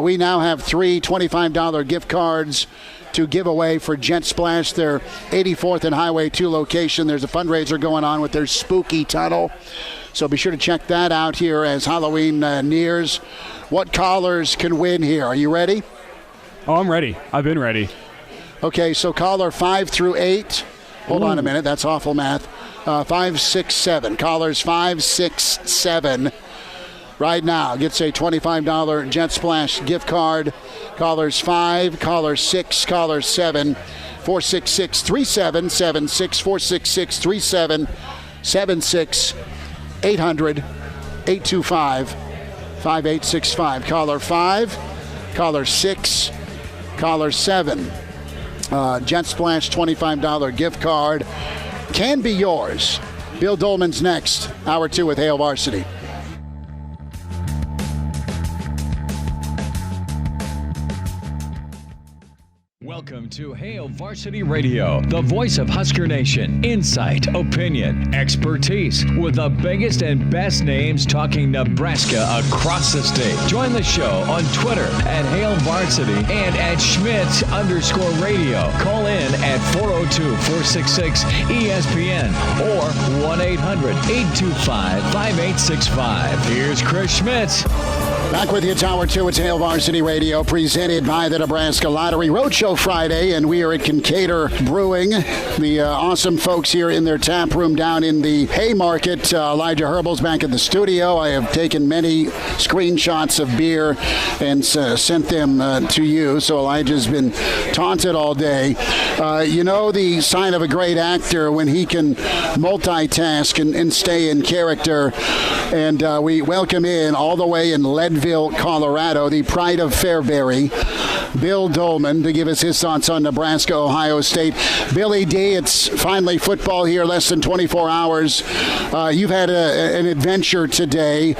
We now have 3 $25 gift cards to give away for Jet Splash, their 84th and Highway 2 location. There's a fundraiser going on with their spooky tunnel. So be sure to check that out here as Halloween nears. What callers can win here? Are you ready? Oh, I'm ready. I've been ready. Okay, so caller 5 through 8. Hold on a minute. That's awful math. 5, 6, 7. Callers 5, 6, 7. Right now gets a $25 Jet Splash gift card. Callers 5, caller 6, caller 7. 466-3776, 466-3776, 800-825-5865. Caller 5, caller 6, caller 7. Jet Splash $25 gift card can be yours. Bill Doleman's next. Hour 2 with Hail Varsity. Welcome to Hail Varsity Radio, the voice of Husker Nation. Insight, opinion, expertise, with the biggest and best names talking Nebraska across the state. Join the show on Twitter at Hail Varsity and at Schmidt_radio. Call in at 402-466-ESPN or 1-800-825-5865. Here's Chris Schmidt. Back with you, Tower 2. It's Hail Varsity Radio, presented by the Nebraska Lottery. Roadshow Friday, and we are at Kinkaider Brewing. The awesome folks here in their tap room down in the Haymarket. Elijah Herbal's back at the studio. I have taken many screenshots of beer and sent them to you. So Elijah's been taunted all day. You know the sign of a great actor when he can multitask and stay in character. And we welcome in all the way in Leadville, Colorado, the pride of Fairbury, Bill Doleman, to give us his thoughts on Nebraska, Ohio State. Billy D, it's finally football here, less than 24 hours. You've had an adventure today.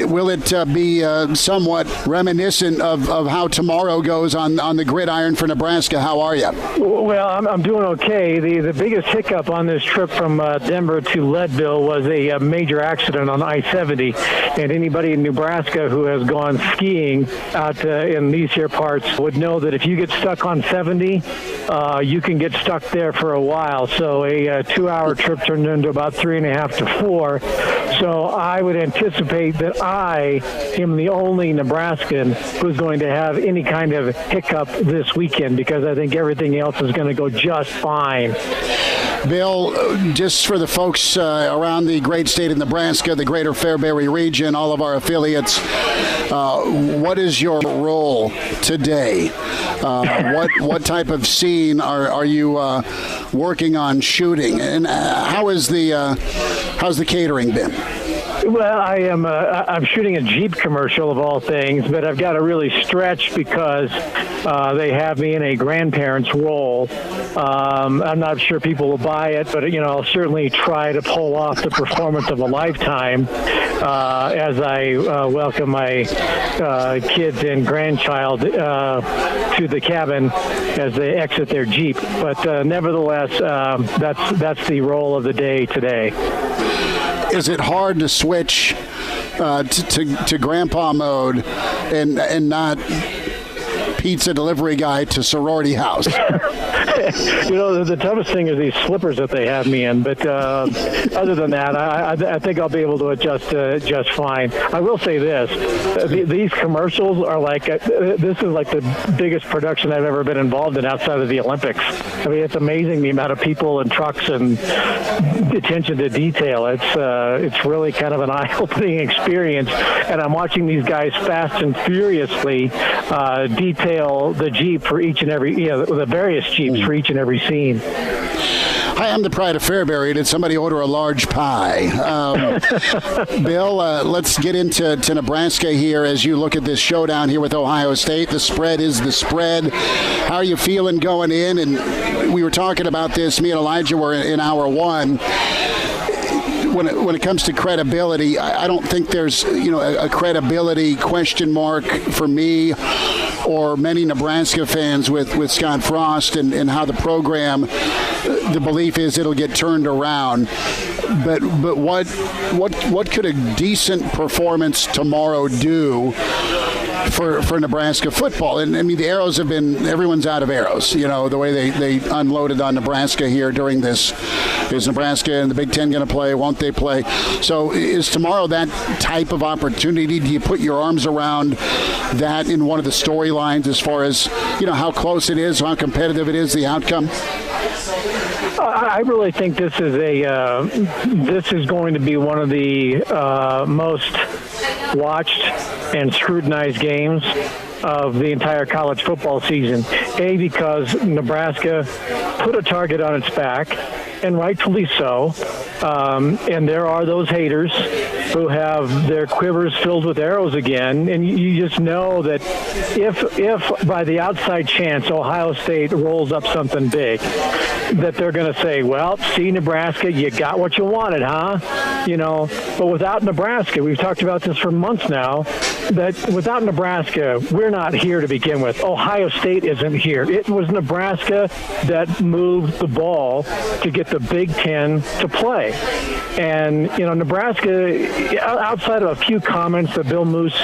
Will it be somewhat reminiscent of how tomorrow goes on the gridiron for Nebraska? How are you? Well, I'm doing okay. The biggest hiccup on this trip from Denver to Leadville was a major accident on I-70, and anybody in Nebraska who has gone skiing out in these here parts would know that if you get stuck on 70, you can get stuck there for a while. So a 2-hour trip turned into about 3.5 to 4. So I would anticipate that I am the only Nebraskan who's going to have any kind of hiccup this weekend, because I think everything else is going to go just fine. Bill, just for the folks around the great state of Nebraska, the greater Fairbury region, all of our affiliates, what is your role today? What type of scene are you working on shooting, and how's the catering been? Well, I'm shooting a Jeep commercial of all things, but I've got to really stretch because they have me in a grandparent's role. I'm not sure people will buy it, but I'll certainly try to pull off the performance of a lifetime as I welcome my kids and grandchild to the cabin as they exit their Jeep. But nevertheless, that's the role of the day today. Is it hard to switch to grandpa mode and not pizza delivery guy to sorority house? The toughest thing is these slippers that they have me in. But other than that, I think I'll be able to adjust just fine. I will say this. These commercials are this is like the biggest production I've ever been involved in outside of the Olympics. I mean, it's amazing the amount of people and trucks and attention to detail. It's really kind of an eye-opening experience. And I'm watching these guys fast and furiously detail the Jeep for each and every, the various Jeeps for each and every scene. Hi, I'm the pride of Fairbury. Did somebody order a large pie? Bill, let's get into Nebraska here as you look at this showdown here with Ohio State. The spread is the spread. How are you feeling going in? And we were talking about this. Me and Elijah were in hour one. When it comes to credibility, I don't think there's a credibility question mark for me or many Nebraska fans with Scott Frost and how the program, the belief is it'll get turned around. But what could a decent performance tomorrow do for Nebraska football? And I mean, the arrows have been, everyone's out of arrows, the way they unloaded on Nebraska here during this. Is Nebraska and the Big Ten going to play? Won't they play? So is tomorrow that type of opportunity? Do you put your arms around that in one of the storylines as far as, how close it is, how competitive it is, the outcome? I really think this is going to be one of the most watched and scrutinized games of the entire college football season. Because Nebraska put a target on its back, and rightfully so. And there are those haters who have their quivers filled with arrows again. And you just know that if by the outside chance Ohio State rolls up something big, that they're going to say, well, see, Nebraska, you got what you wanted, huh? But without Nebraska, we've talked about this for months now, that without Nebraska, we're not here to begin with. Ohio State isn't here. It was Nebraska that moved the ball to get the Big Ten to play. And, Nebraska, outside of a few comments that Bill Moose,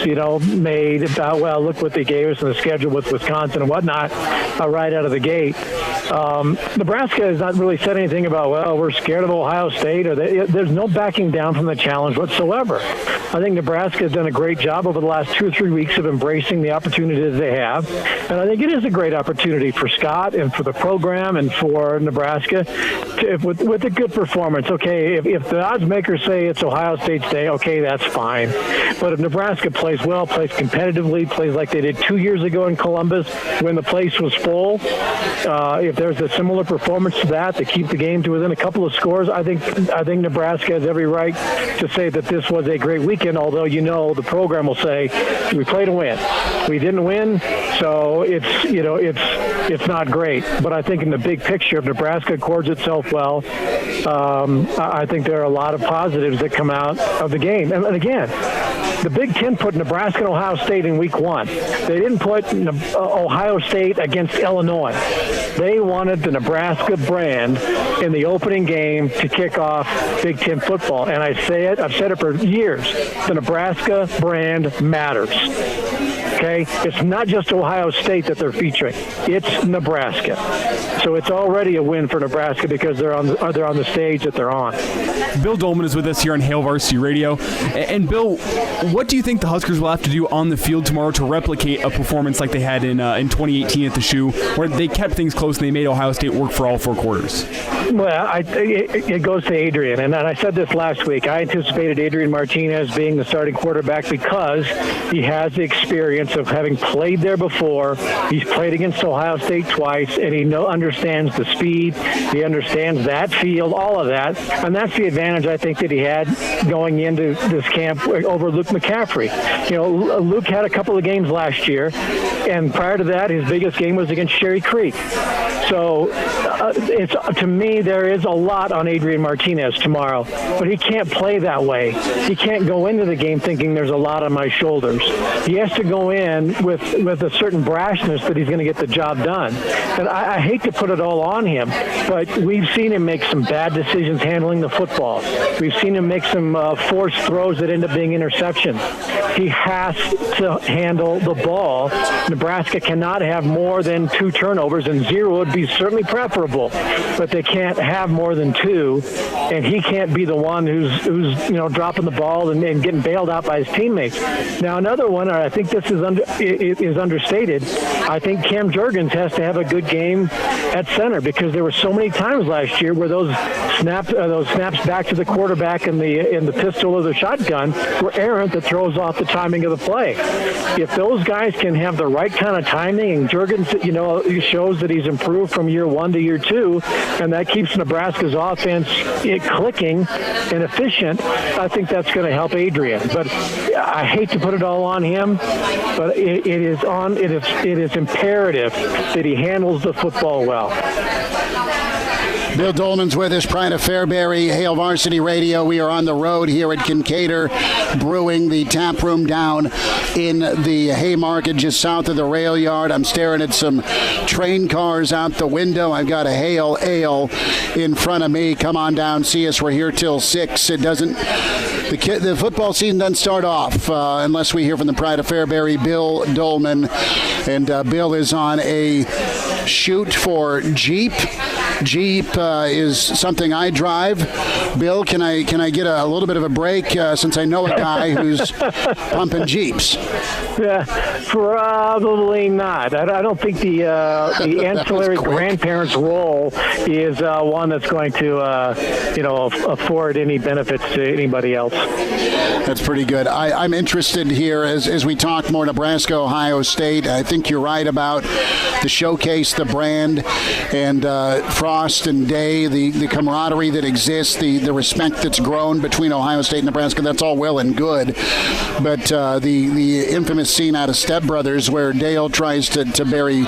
made about, well, look what they gave us in the schedule with Wisconsin and whatnot, right out of the gate, Nebraska has not really said anything about, well, we're scared of Ohio State, or there's no backing down from the challenge whatsoever. I think Nebraska has done a great job over the last 2 or 3 weeks of embracing the opportunities they have. And I think it is a great opportunity for Scott and for the program and for Nebraska with a good performance. Okay, if the odds makers say it's Ohio State's day, okay, that's fine. But if Nebraska plays well, plays competitively, plays like they did 2 years ago in Columbus when the place was full, if there's a similar performance to that to keep the game to within a couple of scores, I think Nebraska has every right to say that this was a great weekend, although the program will say we played to win. We didn't win, so it's not great. But I think in the big picture, if Nebraska accords itself well, I think there are a lot of positives that come out of the game. And again, the Big Ten put Nebraska and Ohio State in week 1. They didn't put Ohio State against Illinois. They wanted the Nebraska brand in the opening game to kick off Big Ten football. And I've said it for years, the Nebraska brand matters. Okay? It's not just Ohio State that they're featuring. It's Nebraska. So it's already a win for Nebraska because they're on the stage that they're on. Bill Doleman is with us here on Hail Varsity Radio. And Bill, what do you think the Huskers will have to do on the field tomorrow to replicate a performance like they had in 2018 at the Shoe, where they kept things close and they made Ohio State work for all 4 quarters? Well, it goes to Adrian. And I said this last week. I anticipated Adrian Martinez being the starting quarterback because he has the experience of having played there before. He's played against Ohio State twice, and he understands the speed. He understands that field, all of that. And that's the advantage I think that he had going into this camp over Luke McCaffrey. You know, Luke had a couple of games last year, and prior to that, his biggest game was against Cherry Creek. So to me, there is a lot on Adrian Martinez tomorrow, but he can't play that way. He can't go into the game thinking there's a lot on my shoulders. He has to go in with a certain brashness that he's going to get the job done. And I hate to put it all on him, but we've seen him make some bad decisions handling the football. We've seen him make some forced throws that end up being interceptions. He has to handle the ball. Nebraska cannot have more than 2 turnovers, and 0 would be certainly preferable, but they can't have more than 2, and he can't be the one who's dropping the ball and getting bailed out by his teammates. Now, another one, I think this is understated. I think Cam Jurgens has to have a good game at center because there were so many times last year where those snaps back to the quarterback in the pistol or the shotgun were errant that throws off the timing of the play. If those guys can have the right kind of timing, and Jurgens, shows that he's improved from year 1 to year 2, and that keeps Nebraska's offense clicking and efficient, I think that's going to help Adrian. But I hate to put it all on him, but it is imperative that he handles the football well. Bill Doleman's with us, Pride of Fairbury, Hail Varsity Radio. We are on the road here at Kinkaider Brewing, the tap room down in the Haymarket just south of the rail yard. I'm staring at some train cars out the window. I've got a Hail Ale in front of me. Come on down, see us. We're here till 6. The football season doesn't start off unless we hear from the Pride of Fairbury, Bill Doleman. And Bill is on a shoot for Jeep. Jeep is something I drive. Bill, can I get a little bit of a break since I know a guy who's pumping Jeeps? Yeah, probably not. I don't think the ancillary grandparents role is one that's going to afford any benefits to anybody else. That's pretty good. I'm interested here as we talk more Nebraska, Ohio State. I think you're right about the showcase, the brand, and Frost and Day, the camaraderie that exists, the respect that's grown between Ohio State and Nebraska. That's all well and good. But the infamous scene out of Step Brothers where Dale tries to bury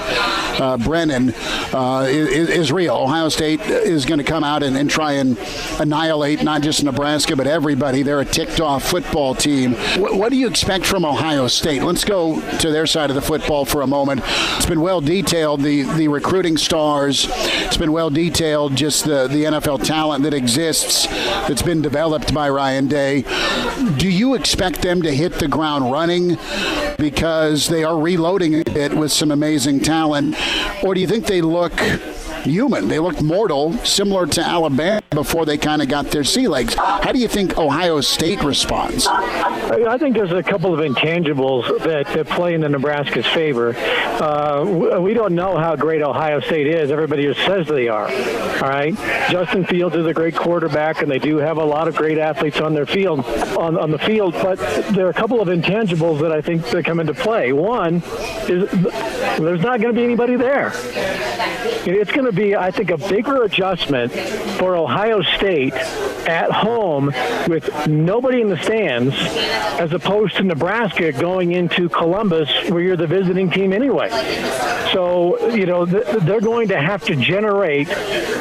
Brennan is real. Ohio State is going to come out and try and annihilate not just Nebraska but everybody. They're a ticked-off football team. What do you expect from Ohio State? Let's go to their side of the football for a moment. It's been well detailed, the recruiting stars. It's been well detailed, just the NFL talent that exists that's been developed by Ryan Day. Do you expect them to hit the ground running because they are reloading a bit with some amazing talent? Or do you think they look human? They look mortal, similar to Alabama before they kind of got their sea legs. How do you think Ohio State responds? I think there's a couple of intangibles that play into Nebraska's favor. We don't know how great Ohio State is. Everybody just says they are. All right. Justin Fields is a great quarterback, and they do have a lot of great athletes on their field, on the field. But there are a couple of intangibles that I think that come into play. One is there's not going to be anybody there. It's going to be, I think, a bigger adjustment for Ohio State at home with nobody in the stands as opposed to Nebraska going into Columbus where you're the visiting team anyway. So, they're going to have to generate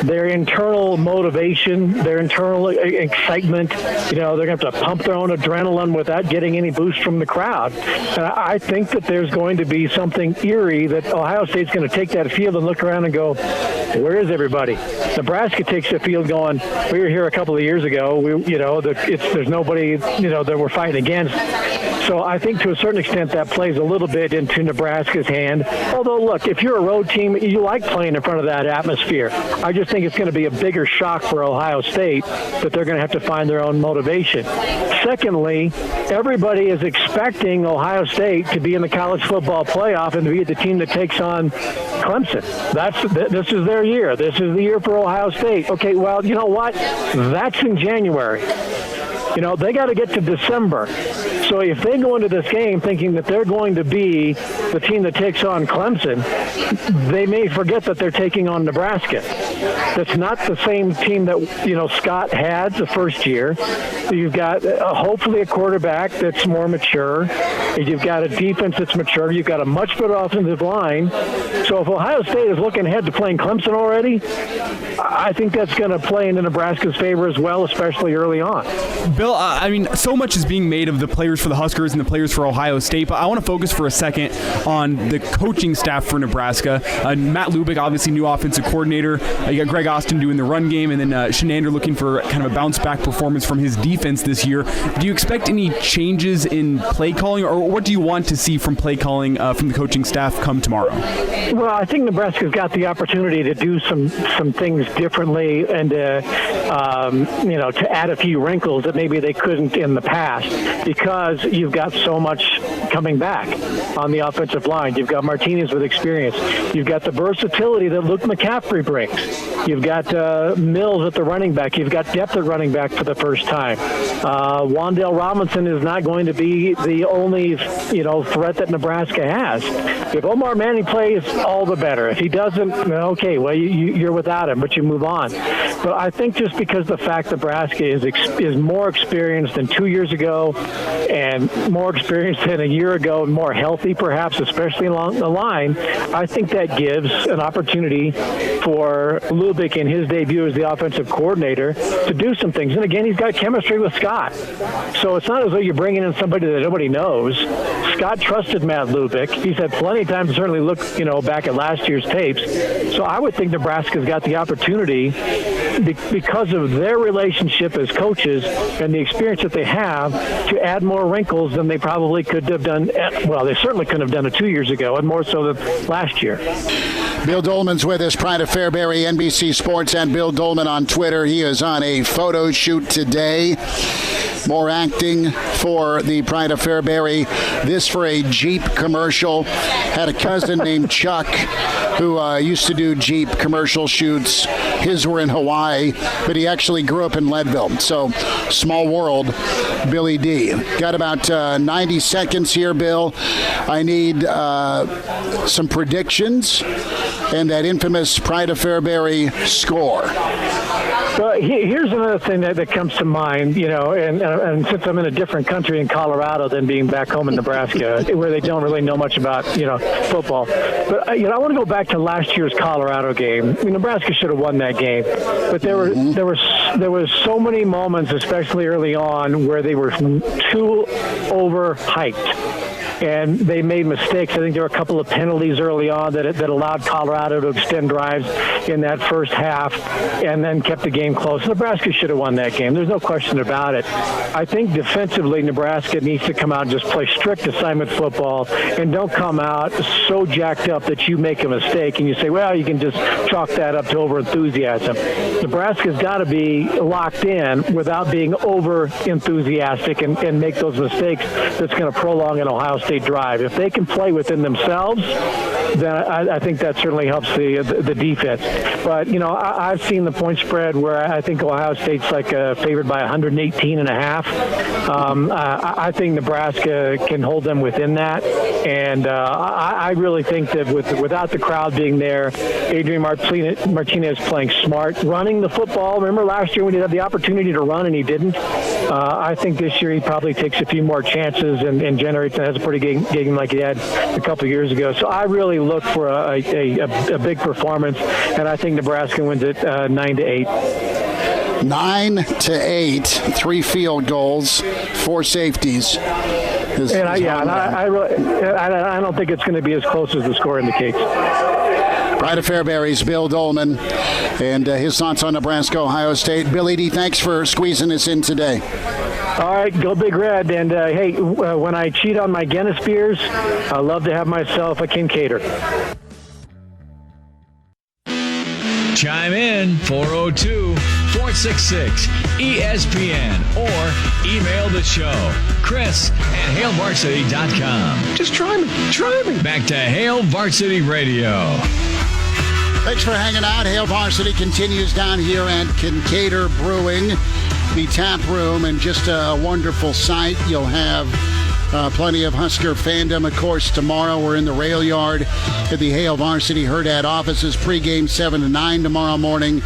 their internal motivation, their internal excitement. They're going to have to pump their own adrenaline without getting any boost from the crowd. And I think that there's going to be something eerie that Ohio State's going to take that field and look around and go, where is everybody? Nebraska takes the field going, we were here a couple of years ago. There's nobody, that we're fighting against. So I think to a certain extent that plays a little bit into Nebraska's hand. Although, look, if you're a road team, you like playing in front of that atmosphere. I just think it's going to be a bigger shock for Ohio State that they're going to have to find their own motivation. Secondly, everybody is expecting Ohio State to be in the college football playoff and to be the team that takes on Clemson. This is their year. This is the year for Ohio State. Okay, well, you know what? That's in January. They got to get to December. So if they go into this game thinking that they're going to be the team that takes on Clemson, they may forget that they're taking on Nebraska. That's not the same team that, Scott had the first year. You've got hopefully a quarterback that's more mature. You've got a defense that's mature. You've got a much better offensive line. So if Ohio State is looking ahead to playing Clemson already, I think that's going to play into Nebraska's favor as well, especially early on. Bill, so much is being made of the players for the Huskers and the players for Ohio State, but I want to focus for a second on the coaching staff for Nebraska. Matt Lubick, obviously new offensive coordinator. You got Greg Austin doing the run game, and then Shenander looking for kind of a bounce-back performance from his defense this year. Do you expect any changes in play calling, or what do you want to see from play calling from the coaching staff come tomorrow? Well, I think Nebraska's got the opportunity to do some things differently and to add a few wrinkles that maybe they couldn't in the past, because you've got so much coming back on the offensive line. You've got Martinez with experience. You've got the versatility that Luke McCaffrey brings. You've got Mills at the running back. You've got depth at running back for the first time. Wan'Dale Robinson is not going to be the only threat that Nebraska has. If Omar Manning plays, all the better. If he doesn't, okay, well, you're without him, but you move on. But I think just because the fact Nebraska is more experienced than 2 years ago and more experienced than a year ago and more healthy perhaps, especially along the line, I think that gives an opportunity for Lubick in his debut as the offensive coordinator to do some things. And again, he's got chemistry with Scott. So it's not as though you're bringing in somebody that nobody knows. Scott trusted Matt Lubick. He's had plenty of time to certainly look, back at last year's tapes. So I would think Nebraska's got the opportunity, because of their relationship as coaches and the experience that they have, to add more wrinkles than they probably could have done. Well, they certainly couldn't have done it 2 years ago, and more so than last year. Bill Doleman's with us, Pride of Fairbury, NBC Sports, and Bill Doleman on Twitter. He is on a photo shoot today. More acting for the Pride of Fairbury. This for a Jeep commercial. Had a cousin named Chuck who used to do Jeep commercial shoots. His were in Hawaii, but he actually grew up in Leadville. So, small world, Billy D. Got about 90 seconds here, Bill. I need some predictions and that infamous Pride of Fairbury score. Well, here's another thing that comes to mind, and since I'm in a different country in Colorado than being back home in Nebraska, where they don't really know much about, football. But, I want to go back to last year's Colorado game. Nebraska should have won that game. But there were so many moments, especially early on, where they were too overhyped. And they made mistakes. I think there were a couple of penalties early on that allowed Colorado to extend drives in that first half and then kept the game close. Nebraska should have won that game. There's no question about it. I think defensively, Nebraska needs to come out and just play strict assignment football and don't come out so jacked up that you make a mistake and you say, well, you can just chalk that up to over-enthusiasm. Nebraska's got to be locked in without being over-enthusiastic and make those mistakes that's going to prolong an Ohio State drive. If they can play within themselves, then I think that certainly helps the defense. But, I've seen the point spread where I think Ohio State's favored by 118.5. I think Nebraska can hold them within that. And I really think that without the crowd being there, Adrian Martinez playing smart, running the football. Remember last year when he had the opportunity to run and he didn't? I think this year he probably takes a few more chances and generates and has a pretty game like he had a couple of years ago. So I really look for a big performance, and I think Nebraska wins it 9-8. 9-8, 3 field goals, 4 safeties. I don't think it's going to be as close as the score indicates. Pride of Fairbury's Bill Doleman, and his thoughts on Nebraska, Ohio State. Billy D, thanks for squeezing us in today. All right, go Big Red. And, hey, when I cheat on my Guinness beers, I love to have myself a Kinkaider. Chime in 402-466-ESPN or email the show, Chris@HailVarsity.com. Just try me. Back to Hail Varsity Radio. Thanks for hanging out. Hail Varsity continues down here at Kinkaider Brewing, the tap room, and just a wonderful sight. You'll have plenty of Husker fandom. Of course, tomorrow we're in the rail yard at the Hail Varsity Hurrdat offices. Pregame 7 to 9 tomorrow morning.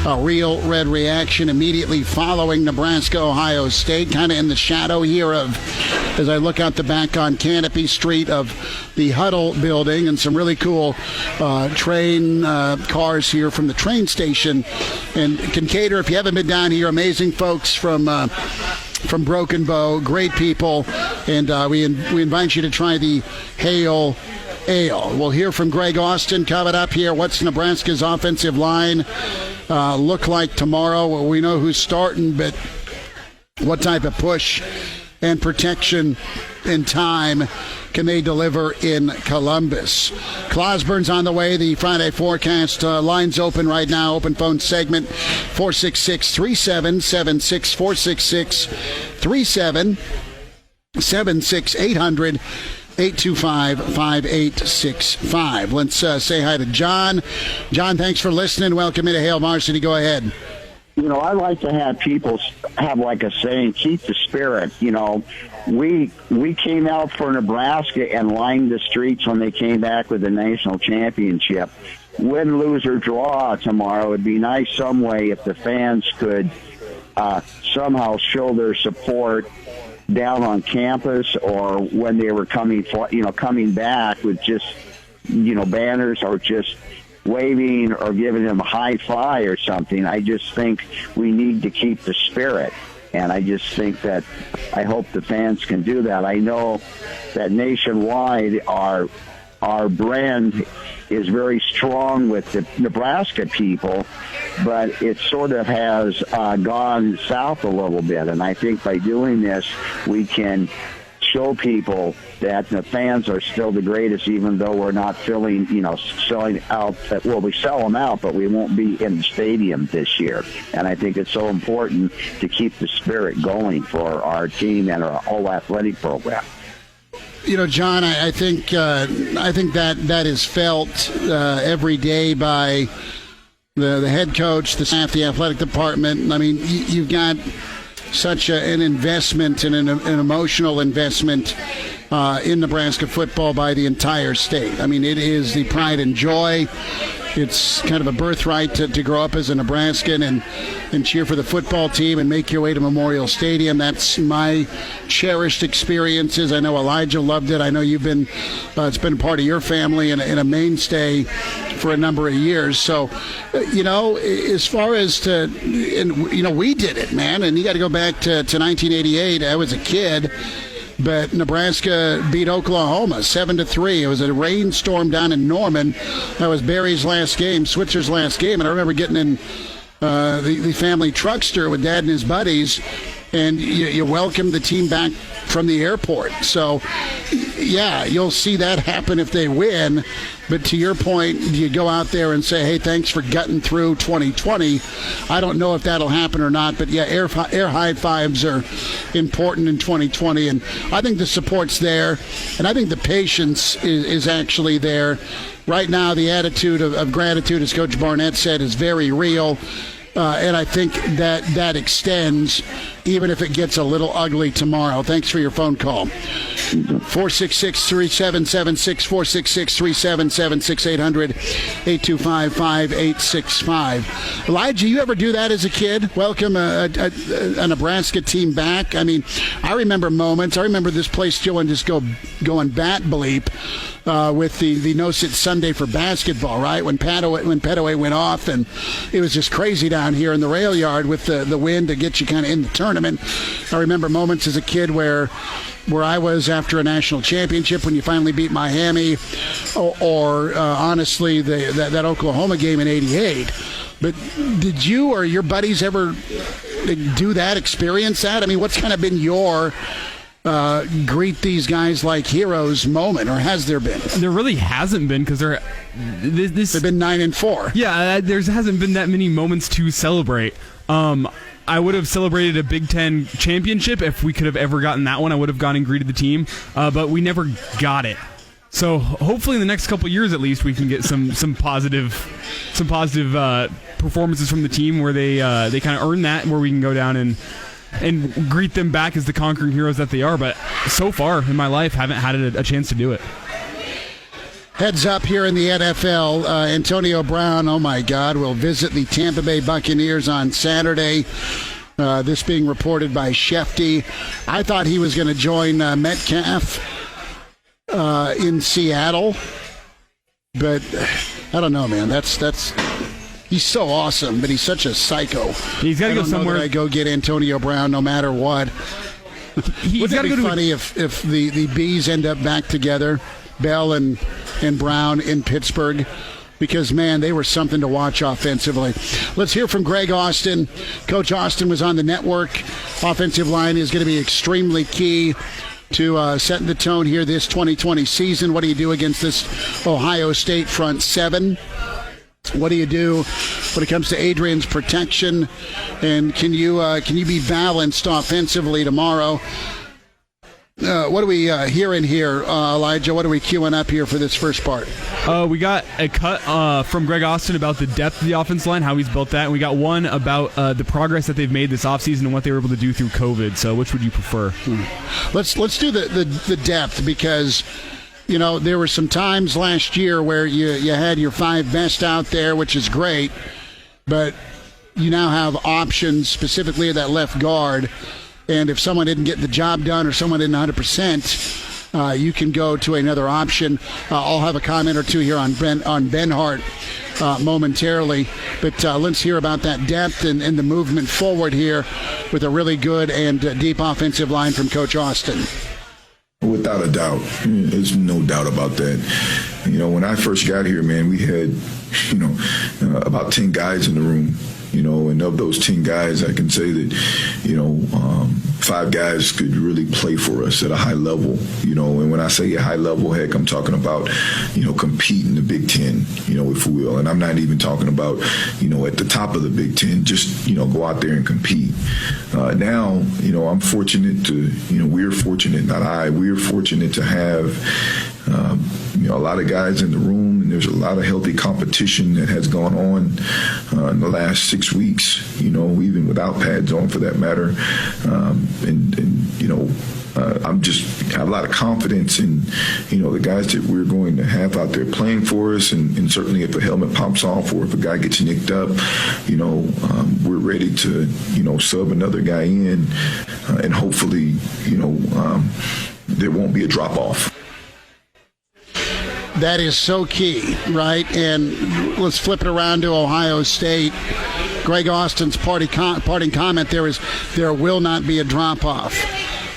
A real red reaction immediately following Nebraska, Ohio State. Kind of in the shadow here of, as I look out the back on Canopy Street, of the Huddle building, and some really cool train cars here from the train station. And Kinkaider, if you haven't been down here, amazing folks from Broken Bow, great people, and we invite you to try the Hail Ale. We'll hear from Greg Austin coming up here. What's Nebraska's offensive line look like tomorrow? Well, we know who's starting, but what type of push and protection and time can they deliver in Columbus? Clauseborne's on the way. The Friday forecast lines open right now. Open phone segment 466-3776, 466-3776, 800 825-5865. Let's say hi to John. John, thanks for listening. Welcome into Hail Varsity. Go ahead. You know, I like to have people have like a saying, keep the spirit. You know, we came out for Nebraska and lined the streets when they came back with the national championship. Win, lose, or draw tomorrow, it'd be nice some way if the fans could somehow show their support down on campus, or when they were coming back with just, banners, or just waving or giving them a high five or something. I just think we need to keep the spirit, and I just think that I hope the fans can do that. I know that nationwide our brand is very strong with the Nebraska people, but it sort of has gone south a little bit, and I think by doing this we can show people that the fans are still the greatest, even though we're not selling out. Well, we sell them out, but we won't be in the stadium this year. And I think it's so important to keep the spirit going for our team and our whole athletic program. John, I think that is felt every day by the head coach, the staff, the athletic department. I mean, you've got such an investment and an emotional investment in Nebraska football by the entire state. I mean, it is the pride and joy. It's kind of a birthright to grow up as a Nebraskan and cheer for the football team and make your way to Memorial Stadium. That's my cherished experiences. I know Elijah loved it. I know you've been, it's been part of your family and a mainstay for a number of years. So, as far as we did it, man, and you got to go back to 1988. I was a kid. But Nebraska beat Oklahoma 7-3. It was a rainstorm down in Norman. That was Barry's last game, Switzer's last game. And I remember getting in the family truckster with Dad and his buddies, and you welcome the team back from the airport. So, yeah, you'll see that happen if they win. But to your point, you go out there and say, hey, thanks for gutting through 2020. I don't know if that'll happen or not, but, yeah, air high fives are important in 2020. And I think the support's there, and I think the patience is actually there. Right now, the attitude of gratitude, as Coach Barnett said, is very real. And I think that extends even if it gets a little ugly tomorrow. Thanks for your phone call. 466-3776, 466-3776, 800-825-5865. Elijah, you ever do that as a kid? Welcome a Nebraska team back? I mean, I remember moments. I remember this place going bat bleep with the no-sit Sunday for basketball, right? When Petaway went off, and it was just crazy down here in the rail yard with the wind to get you kind of in the tournament. tournament. I remember moments as a kid where I was after a national championship when you finally beat Miami, or honestly, that Oklahoma game in '88. But did you or your buddies ever do that, experience that? I mean, what's kind of been your greet these guys like heroes moment, or has there been? There really hasn't been, because they've been 9-4. Yeah, there hasn't been that many moments to celebrate. I would have celebrated a Big Ten championship if we could have ever gotten that one. I would have gone and greeted the team, but we never got it. So hopefully in the next couple of years, at least, we can get some positive performances from the team where they kind of earn that, where we can go down and greet them back as the conquering heroes that they are. But so far in my life, haven't had a chance to do it. Heads up here in the NFL, Antonio Brown, oh my God, will visit the Tampa Bay Buccaneers on Saturday. This being reported by Shefty. I thought he was going to join Metcalf in Seattle, but I don't know, man. He's so awesome, but he's such a psycho. He's got to go somewhere. I go get Antonio Brown no matter what. Wouldn't it be funny if the Bees end up back together, Bell and Brown in Pittsburgh? Because, man, they were something to watch offensively. Let's hear from Greg Austin. Coach Austin was on the network. Offensive line is going to be extremely key to setting the tone here this 2020 season. What do you do against this Ohio State front seven? What do you do when it comes to Adrian's protection? And can you be balanced offensively tomorrow? What are we hearing here, Elijah? What are we queuing up here for this first part? We got a cut from Greg Austin about the depth of the offensive line, how he's built that, and we got one about the progress that they've made this offseason and what they were able to do through COVID. So which would you prefer? Let's do the depth, because there were some times last year where you had your five best out there, which is great, but you now have options, specifically at that left guard. And if someone didn't get the job done or someone didn't 100%, you can go to another option. I'll have a comment or two here on Ben Hart momentarily. But let's hear about that depth and the movement forward here with a really good and deep offensive line from Coach Austin. Without a doubt. There's no doubt about that. When I first got here, man, we had, about 10 guys in the room. And of those 10 guys, I can say that, 5 guys could really play for us at a high level, and when I say a high level, heck, I'm talking about, compete in the Big Ten, if we will. And I'm not even talking about, at the top of the Big Ten, just, go out there and compete. Now, I'm fortunate to, we're fortunate to have, a lot of guys in the room, and there's a lot of healthy competition that has gone on in the last 6 weeks, even without pads on for that matter. I'm just have a lot of confidence in, the guys that we're going to have out there playing for us. And certainly if a helmet pops off or if a guy gets nicked up, we're ready to, sub another guy in and hopefully, there won't be a drop off. That is so key, right? And let's flip it around to Ohio State. Greg Austin's parting comment there is there will not be a drop-off.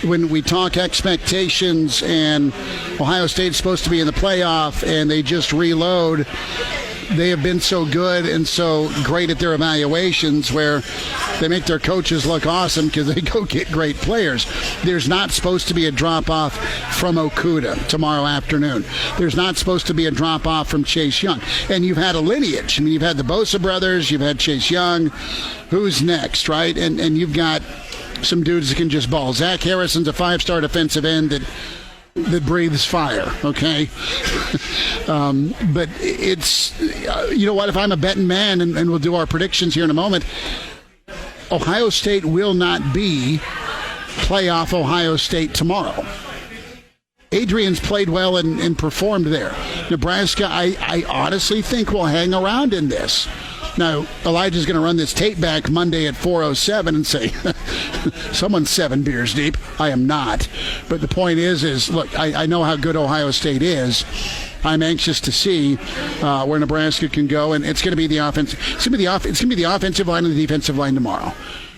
When we talk expectations and Ohio State's supposed to be in the playoff and they just reload, they have been so good and so great at their evaluations where they make their coaches look awesome because they go get great players. There's not supposed to be a drop-off from Okudah tomorrow afternoon. There's not supposed to be a drop-off from Chase Young. And you've had a lineage. I mean, you've had the Bosa brothers. You've had Chase Young. Who's next, right? And you've got some dudes that can just ball. Zach Harrison's a 5-star defensive end that breathes fire, okay? But it's, you know what, if I'm a betting man, and we'll do our predictions here in a moment, Ohio State will not be playoff Ohio State tomorrow. Adrian's played well and performed there. Nebraska, I honestly think will hang around in this. Now, Elijah's going to run this tape back Monday at 4:07 and say, someone's 7 beers deep. I am not. But the point is look, I know how good Ohio State is. I'm anxious to see where Nebraska can go, and it's going to be the offense. It's going to be the offensive line and the defensive line tomorrow.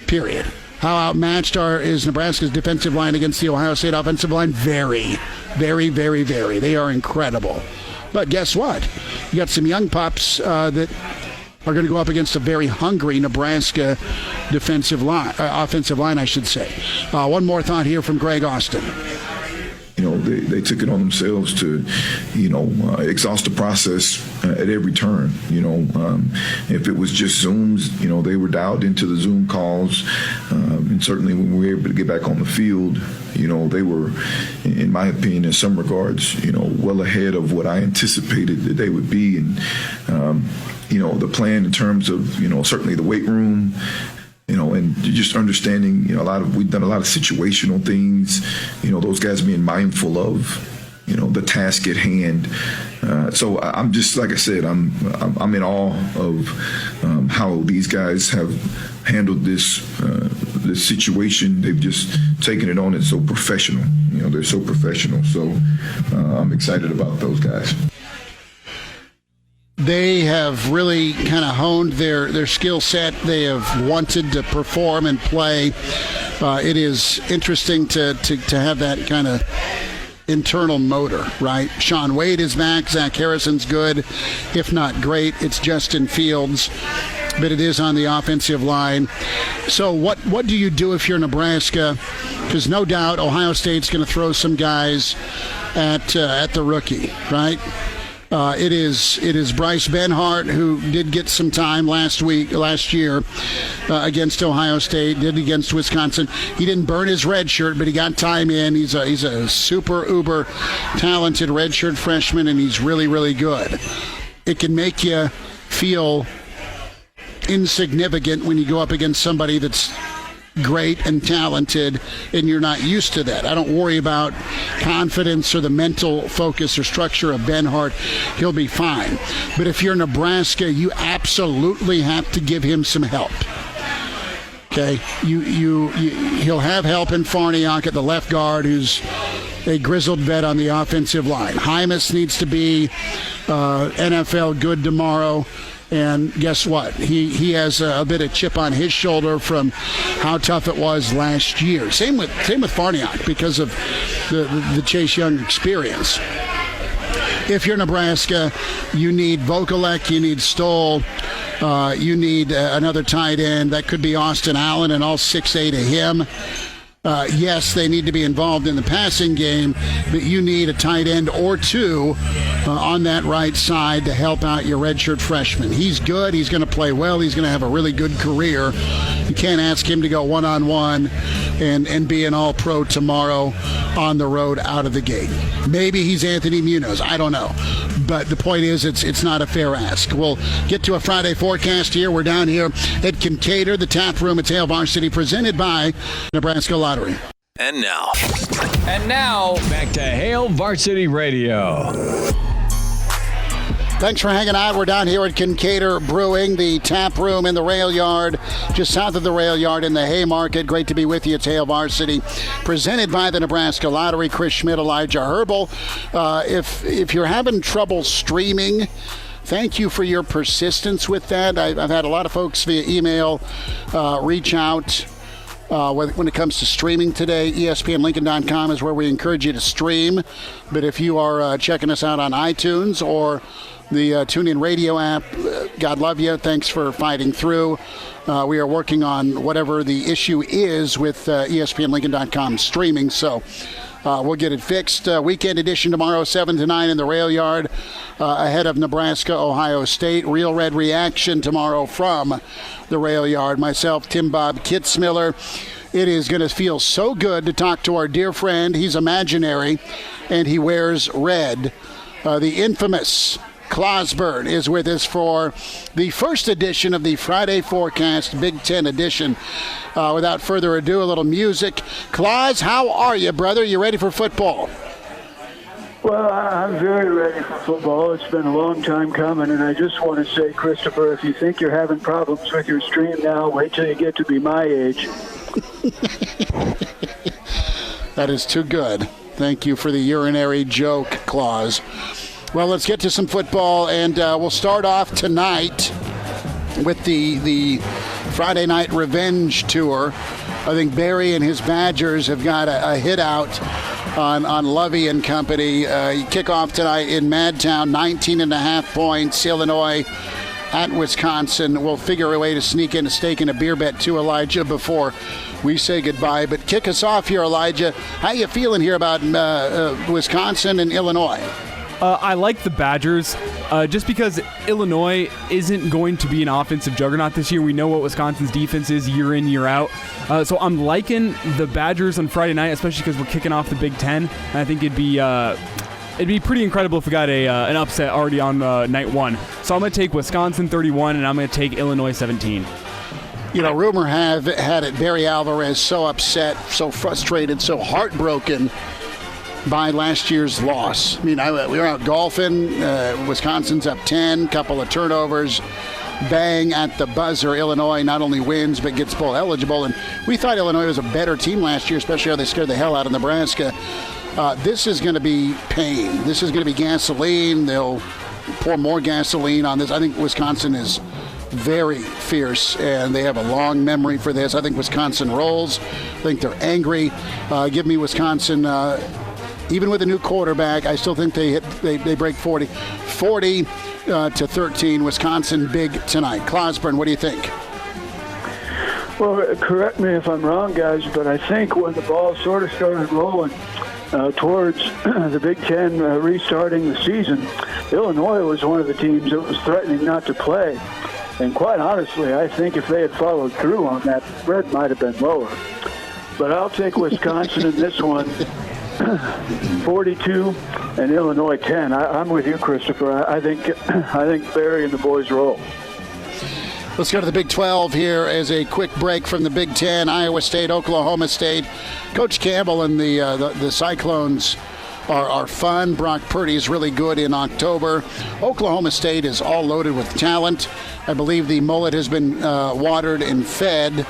Period. How outmatched is Nebraska's defensive line against the Ohio State offensive line? Very, very, very, very. They are incredible. But guess what? You got some young pups that are going to go up against a very hungry Nebraska offensive line, I should say. One more thought here from Greg Austin. They took it on themselves to, exhaust the process at every turn. If it was just Zooms, they were dialed into the Zoom calls. And certainly when we were able to get back on the field, they were, in my opinion, in some regards, well ahead of what I anticipated that they would be. And, the plan in terms of, certainly the weight room, and just understanding, we've done a lot of situational things, those guys being mindful of, the task at hand. So I'm just, like I said, I'm in awe of how these guys have handled this situation. They've just taken it on. It's so professional. They're so professional. So I'm excited about those guys. They have really kind of honed their skill set. They have wanted to perform and play. It is interesting to have that kind of internal motor, right? Shaun Wade is back. Zach Harrison's good, if not great. It's Justin Fields, but it is on the offensive line. So what do you do if you're Nebraska? Because no doubt Ohio State's going to throw some guys at the rookie, right? It is Bryce Benhart, who did get some time last year against Ohio State, did against Wisconsin. He didn't burn his red shirt, but he got time in. He's a super uber talented redshirt freshman, and he's really, really good. It can make you feel insignificant when you go up against somebody that's great and talented, and you're not used to that. I don't worry about confidence or the mental focus or structure of Benhart. He'll be fine. But if you're Nebraska, you absolutely have to give him some help. Okay, he'll have help in Farniok at the left guard, who's a grizzled vet on the offensive line. Hymas needs to be NFL good tomorrow. And guess what? He has a bit of chip on his shoulder from how tough it was last year. Same with Farniok because of the Chase Young experience. If you're Nebraska, you need Vokalek, you need Stoll, you need another tight end. That could be Austin Allen and all 6'8" of him. Yes, they need to be involved in the passing game, but you need a tight end or two on that right side to help out your redshirt freshman. He's good. He's going to play well. He's going to have a really good career. You can't ask him to go one-on-one and be an all-pro tomorrow on the road out of the gate. Maybe he's Anthony Munoz. I don't know. But the point is, it's not a fair ask. We'll get to a Friday forecast here. We're down here at Kinkaider, the tap room at Hail Varsity, presented by Nebraska Lottery. And now, back to Hail Varsity Radio. Thanks for hanging out. We're down here at Kinkaider Brewing, the tap room in the rail yard, just south of the rail yard in the Haymarket. Great to be with you. It's Hail Varsity, presented by the Nebraska Lottery. Chris Schmidt, Elijah Herbal. If you're having trouble streaming, thank you for your persistence with that. I've had a lot of folks via email reach out. When it comes to streaming today, ESPNLincoln.com is where we encourage you to stream. But if you are checking us out on iTunes or the TuneIn Radio app, God love you. Thanks for fighting through. We are working on whatever the issue is with ESPNLincoln.com streaming. So we'll get it fixed. Weekend edition tomorrow, 7 to 9 in the rail yard ahead of Nebraska, Ohio State. Real Red Reaction tomorrow from the rail yard. Myself, Tim Bob Kitzmiller. It is going to feel so good to talk to our dear friend. He's imaginary, and he wears red. The infamous Clauseborne is with us for the first edition of the Friday Forecast Big Ten edition. Without further ado, a little music. Claus, how are you, brother? You ready for football? Well, I'm very ready for football. It's been a long time coming, and I just want to say, Christopher, if you think you're having problems with your stream now, wait till you get to be my age. That is too good. Thank you for the urinary joke, Claus. Well, let's get to some football, and we'll start off tonight with the Friday Night Revenge Tour. I think Barry and his Badgers have got a hit out on Lovey and company. Kickoff tonight in Madtown, 19.5 points. Illinois at Wisconsin. We'll figure a way to sneak in a steak and a beer bet to Elijah before we say goodbye. But kick us off here, Elijah. How you feeling here about Wisconsin and Illinois? I like the Badgers just because Illinois isn't going to be an offensive juggernaut this year. We know what Wisconsin's defense is year in, year out. So I'm liking the Badgers on Friday night, especially because we're kicking off the Big Ten. And I think it'd be pretty incredible if we got an upset already on night one. So I'm going to take Wisconsin 31, and I'm going to take Illinois 17. You know, rumor had it Barry Alvarez so upset, so frustrated, so heartbroken by last year's loss. I mean, we were out golfing. Wisconsin's up 10, couple of turnovers. Bang at the buzzer. Illinois not only wins, but gets bowl eligible. And we thought Illinois was a better team last year, especially how they scared the hell out of Nebraska. This is going to be pain. This is going to be gasoline. They'll pour more gasoline on this. I think Wisconsin is very fierce, and they have a long memory for this. I think Wisconsin rolls. I think they're angry. Give me Wisconsin. Even with a new quarterback, I still think they break 40. 40 to 13, Wisconsin big tonight. Clauseborne, what do you think? Well, correct me if I'm wrong, guys, but I think when the ball sort of started rolling towards the Big Ten restarting the season, Illinois was one of the teams that was threatening not to play. And quite honestly, I think if they had followed through on that, the spread might have been lower. But I'll take Wisconsin in this one. 42 and Illinois 10. I'm with you, Christopher. I think Barry and the boys roll. Let's go to the Big 12 here as a quick break from the Big 10. Iowa State, Oklahoma State. Coach Campbell and the Cyclones are fun. Brock Purdy is really good in October. Oklahoma State is all loaded with talent. I believe the mullet has been watered and fed.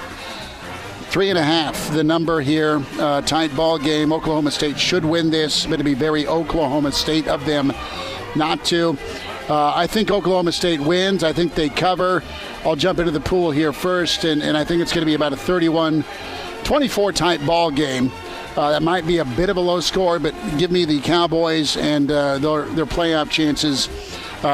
3.5, the number here. Tight ball game. Oklahoma State should win this. But it'd be very Oklahoma State of them not to. I think Oklahoma State wins. I think they cover. I'll jump into the pool here first, and I think it's going to be about a 31-24 tight ball game. That might be a bit of a low score, but give me the Cowboys, and their playoff chances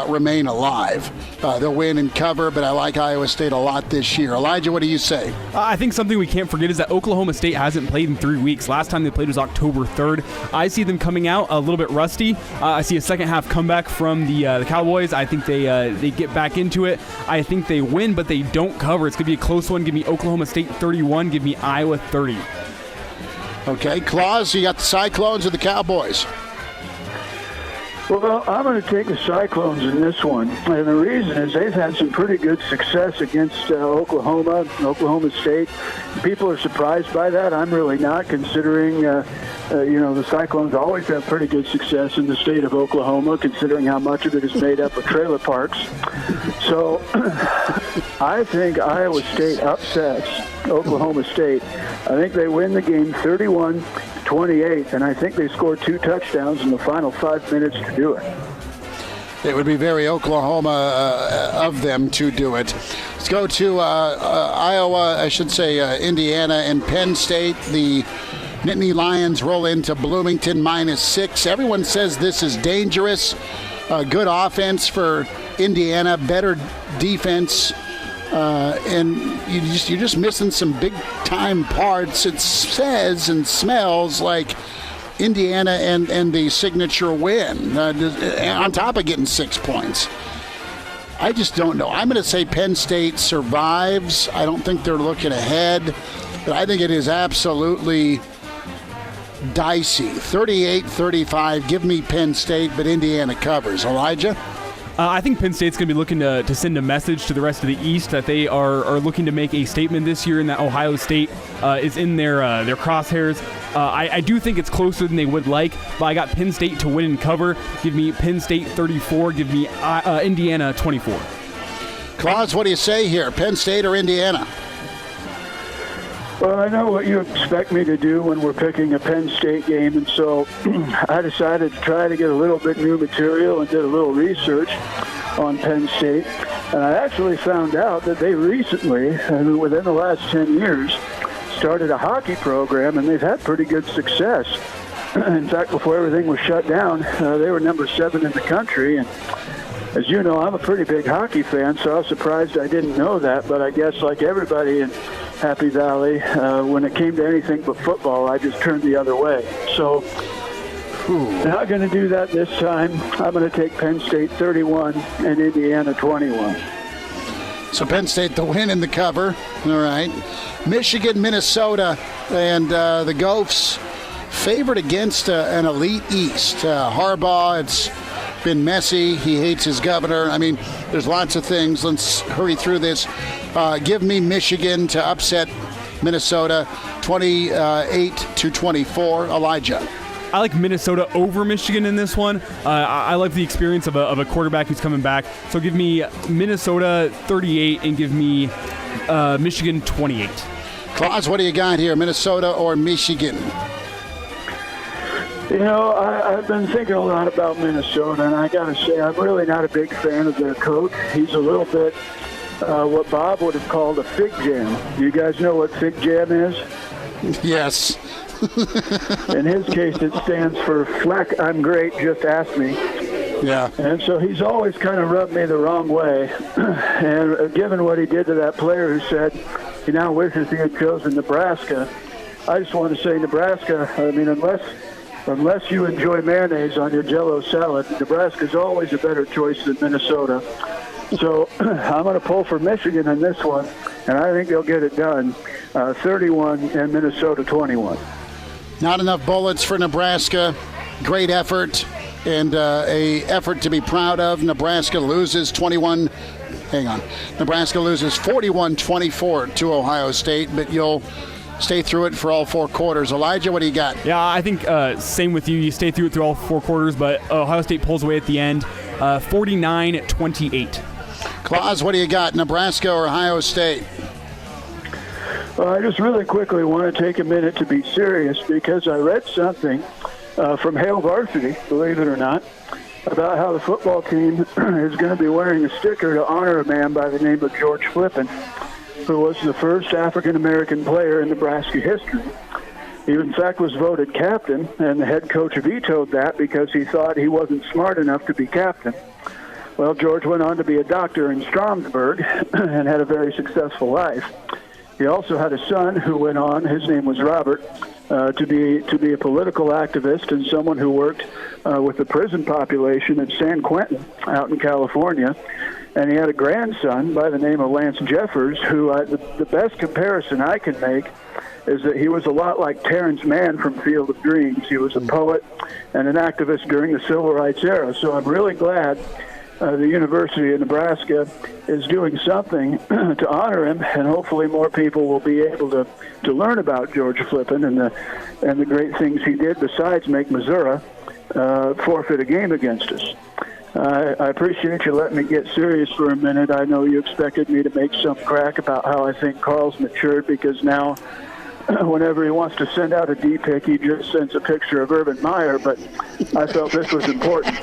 remain alive. They'll win and cover, but I like Iowa State a lot this year. Elijah, what do you say? I think something we can't forget is that Oklahoma State hasn't played in 3 weeks. Last time they played was October 3rd. I see them coming out a little bit rusty. I see a second half comeback from the Cowboys. I think they get back into it. I think they win, but they don't cover. It's going to be a close one. Give me Oklahoma State 31. Give me Iowa 30. Okay, Claus, you got the Cyclones or the Cowboys? Well, I'm going to take the Cyclones in this one. And the reason is they've had some pretty good success against Oklahoma State. People are surprised by that. I'm really not, considering, the Cyclones always have pretty good success in the state of Oklahoma, considering how much of it is made up of trailer parks. So I think Iowa State upsets Oklahoma State. I think they win the game 31-28, and I think they score 2 touchdowns in the final 5 minutes to do it. It would be very Oklahoma of them to do it. Let's go to Indiana and Penn State. The Nittany Lions roll into Bloomington -6. Everyone says this is dangerous. Good offense for Indiana, better defense. And you're just missing some big-time parts. It says and smells like Indiana and the signature win, on top of getting 6 points. I just don't know. I'm going to say Penn State survives. I don't think they're looking ahead, but I think it is absolutely dicey. 38-35. Give me Penn State, but Indiana covers. Elijah? I think Penn State's going to be looking to send a message to the rest of the East that they are looking to make a statement this year, and that Ohio State is in their crosshairs. I do think it's closer than they would like, but I got Penn State to win and cover. Give me Penn State 34. Give me Indiana 24. Claus, what do you say here? Penn State or Indiana? Well, I know what you expect me to do when we're picking a Penn State game, and so I decided to try to get a little bit new material and did a little research on Penn State. And I actually found out that they recently, within the last 10 years, started a hockey program, and they've had pretty good success. In fact, before everything was shut down, they were number 7 in the country. And as you know, I'm a pretty big hockey fan, so I was surprised I didn't know that. But I guess like everybody in Happy Valley, when it came to anything but football, I just turned the other way. So not going to do that this time. I'm going to take Penn State 31 and Indiana 21. So Penn State the win in the cover. All right. Michigan, Minnesota, and the Gophers favored against an elite East. Harbaugh, it's been messy. He hates his governor. I mean, there's lots of things. Let's hurry through this. Give me Michigan to upset Minnesota 28-24. Elijah. I like Minnesota over Michigan in this one. I like the experience of a quarterback who's coming back. So give me Minnesota 38 and give me Michigan 28. Claus, what do you got here, Minnesota or Michigan? You know, I've been thinking a lot about Minnesota, and I got to say, I'm really not a big fan of their coach. He's a little bit what Bob would have called a fig jam. You guys know what fig jam is? Yes. In his case, it stands for Fleck, I'm great, just ask me. Yeah. And so he's always kind of rubbed me the wrong way. And given what he did to that player who said he now wishes he had chosen Nebraska, I just want to say Nebraska, I mean, unless you enjoy mayonnaise on your Jell-O salad, Nebraska's always a better choice than Minnesota. So I'm going to pull for Michigan in this one, and I think they'll get it done, 31 and Minnesota 21. Not enough bullets for Nebraska. Great effort, and a effort to be proud of. Nebraska loses 41-24 to Ohio State, but you'll stay through it for all 4 quarters. Elijah, what do you got? Yeah, I think same with you. You stay through it through all 4 quarters, but Ohio State pulls away at the end, 49-28. Claus, what do you got, Nebraska or Ohio State? Well, I just really quickly want to take a minute to be serious because I read something from Hale Varsity, believe it or not, about how the football team is going to be wearing a sticker to honor a man by the name of George Flippin, who was the first African-American player in Nebraska history. He, in fact, was voted captain, and the head coach vetoed that because he thought he wasn't smart enough to be captain. Well, George went on to be a doctor in Stromsburg and had a very successful life. He also had a son who went on, his name was Robert, to be a political activist and someone who worked with the prison population at San Quentin out in California. And he had a grandson by the name of Lance Jeffers, who the best comparison I can make is that he was a lot like Terrence Mann from Field of Dreams. He was a poet and an activist during the Civil Rights era. So I'm really glad the University of Nebraska is doing something to honor him, and hopefully more people will be able to learn about George Flippin and the great things he did besides make Missouri forfeit a game against us. I appreciate you letting me get serious for a minute. I know you expected me to make some crack about how I think Carl's matured, because now whenever he wants to send out a D-pic, he just sends a picture of Urban Meyer, but I felt this was important.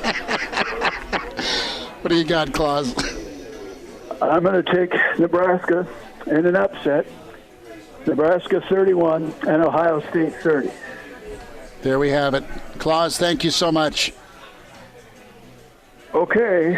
What do you got, Claus? I'm going to take Nebraska in an upset. Nebraska 31 and Ohio State 30. There we have it. Claus, thank you so much. Okay.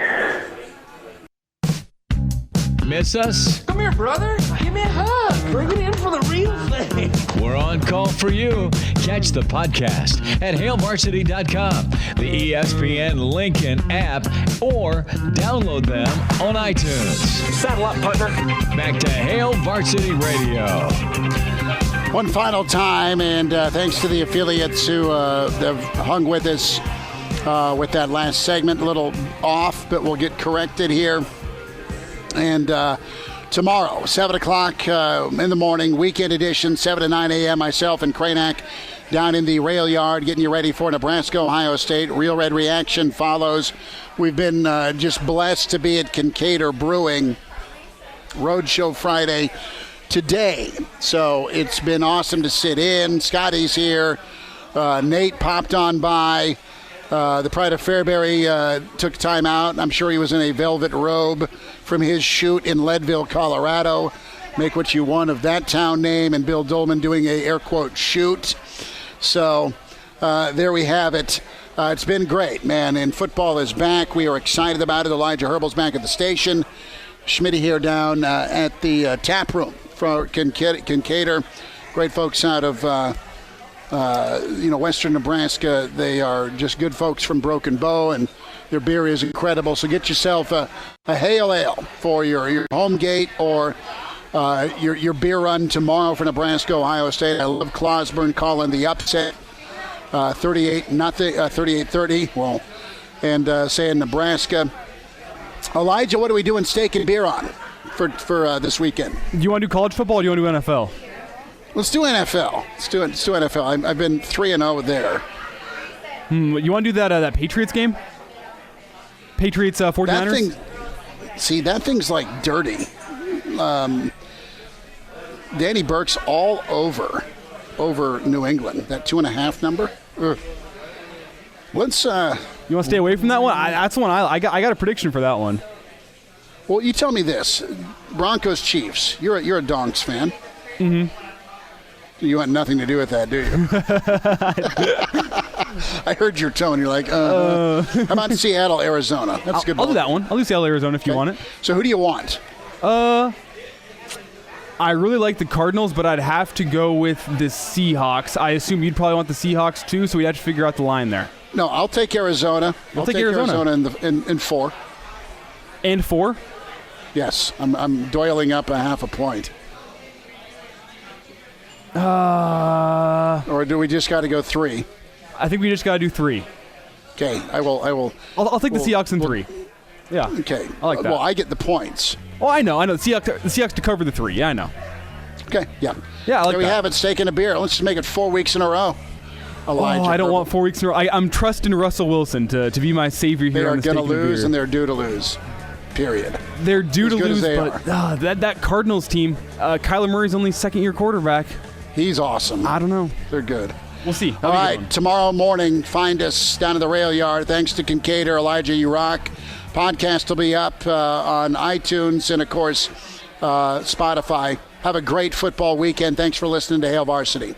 Miss us? Come here, brother. Give me a hug. Bring it in for the real thing. We're on call for you. Catch the podcast at HailVarsity.com, the ESPN Lincoln app, or download them on iTunes. Saddle up, partner. Back to Hail Varsity Radio. One final time, and thanks to the affiliates who have hung with us with that last segment. A little off, but we'll get corrected here. And tomorrow, 7 o'clock in the morning, weekend edition, 7 to 9 a.m., myself and Cranack down in the rail yard getting you ready for Nebraska, Ohio State. Real Red Reaction follows. We've been just blessed to be at Kinkaider Brewing Roadshow Friday today. So it's been awesome to sit in. Scotty's here. Nate popped on by. The Pride of Fairbury took time out. I'm sure he was in a velvet robe from his shoot in Leadville, Colorado. make what you want of that town name, and Bill Doleman doing a air quote shoot. So there we have it. It's been great, man, and football is back. We are excited about it. Elijah Herbal's back at the station. Schmitty here down at the tap room for Kinkaider. Great folks out of western Nebraska. They are just good folks from Broken Bow, and their beer is incredible. So get yourself a Hail Ale for your home gate or your beer run tomorrow for Nebraska, Ohio State. I love Clauseborne calling the upset. 38-30. Well, and saying Nebraska. Elijah, what are we doing steak and beer on for this weekend? Do you want to do college football or do you want to do NFL? Let's do NFL. Let's do NFL. I've been 3-0 there. You want to do that Patriots game? Patriots 49ers? That thing's like dirty. Danny Burke's all over New England. That 2.5 number. Ugh. Let's. You want to stay away from that one? That's the one I got a prediction for that one. Well, you tell me this: Broncos Chiefs. You're a Donks fan. Mm-hmm. You want nothing to do with that, do you? I heard your tone. You're like, How about Seattle, Arizona? That's a good. I'll do that one. I'll do Seattle, Arizona if you want it. So who do you want? I really like the Cardinals, but I'd have to go with the Seahawks. I assume you'd probably want the Seahawks too, so we'd have to figure out the line there. No, I'll take Arizona. I'll take Arizona in 4. And 4? Yes, I'm doiling up a half a point. Or do we just got to go 3? I think we just got to do 3. Okay, I will. I'll take the Seahawks in 3. Yeah. Okay. I like that. Well, I get the points. Oh, I know. The Seahawks to cover the 3. Yeah, I know. Okay, yeah. Yeah, I like that. There we have it, steak and a beer. Let's just make it 4 weeks in a row. Elijah, I don't want 4 weeks in a row. I'm trusting Russell Wilson to be my savior here on the steak and beer. They are going to lose, and they're due to lose. Period. They're due to lose, but that Cardinals team, Kyler Murray's only second-year quarterback. He's awesome. I don't know. They're good. We'll see. All right, tomorrow morning, find us down at the rail yard. Thanks to Kinkaider. Elijah, you rock. Podcast will be up on iTunes and, of course, Spotify. Have a great football weekend. Thanks for listening to Hail Varsity.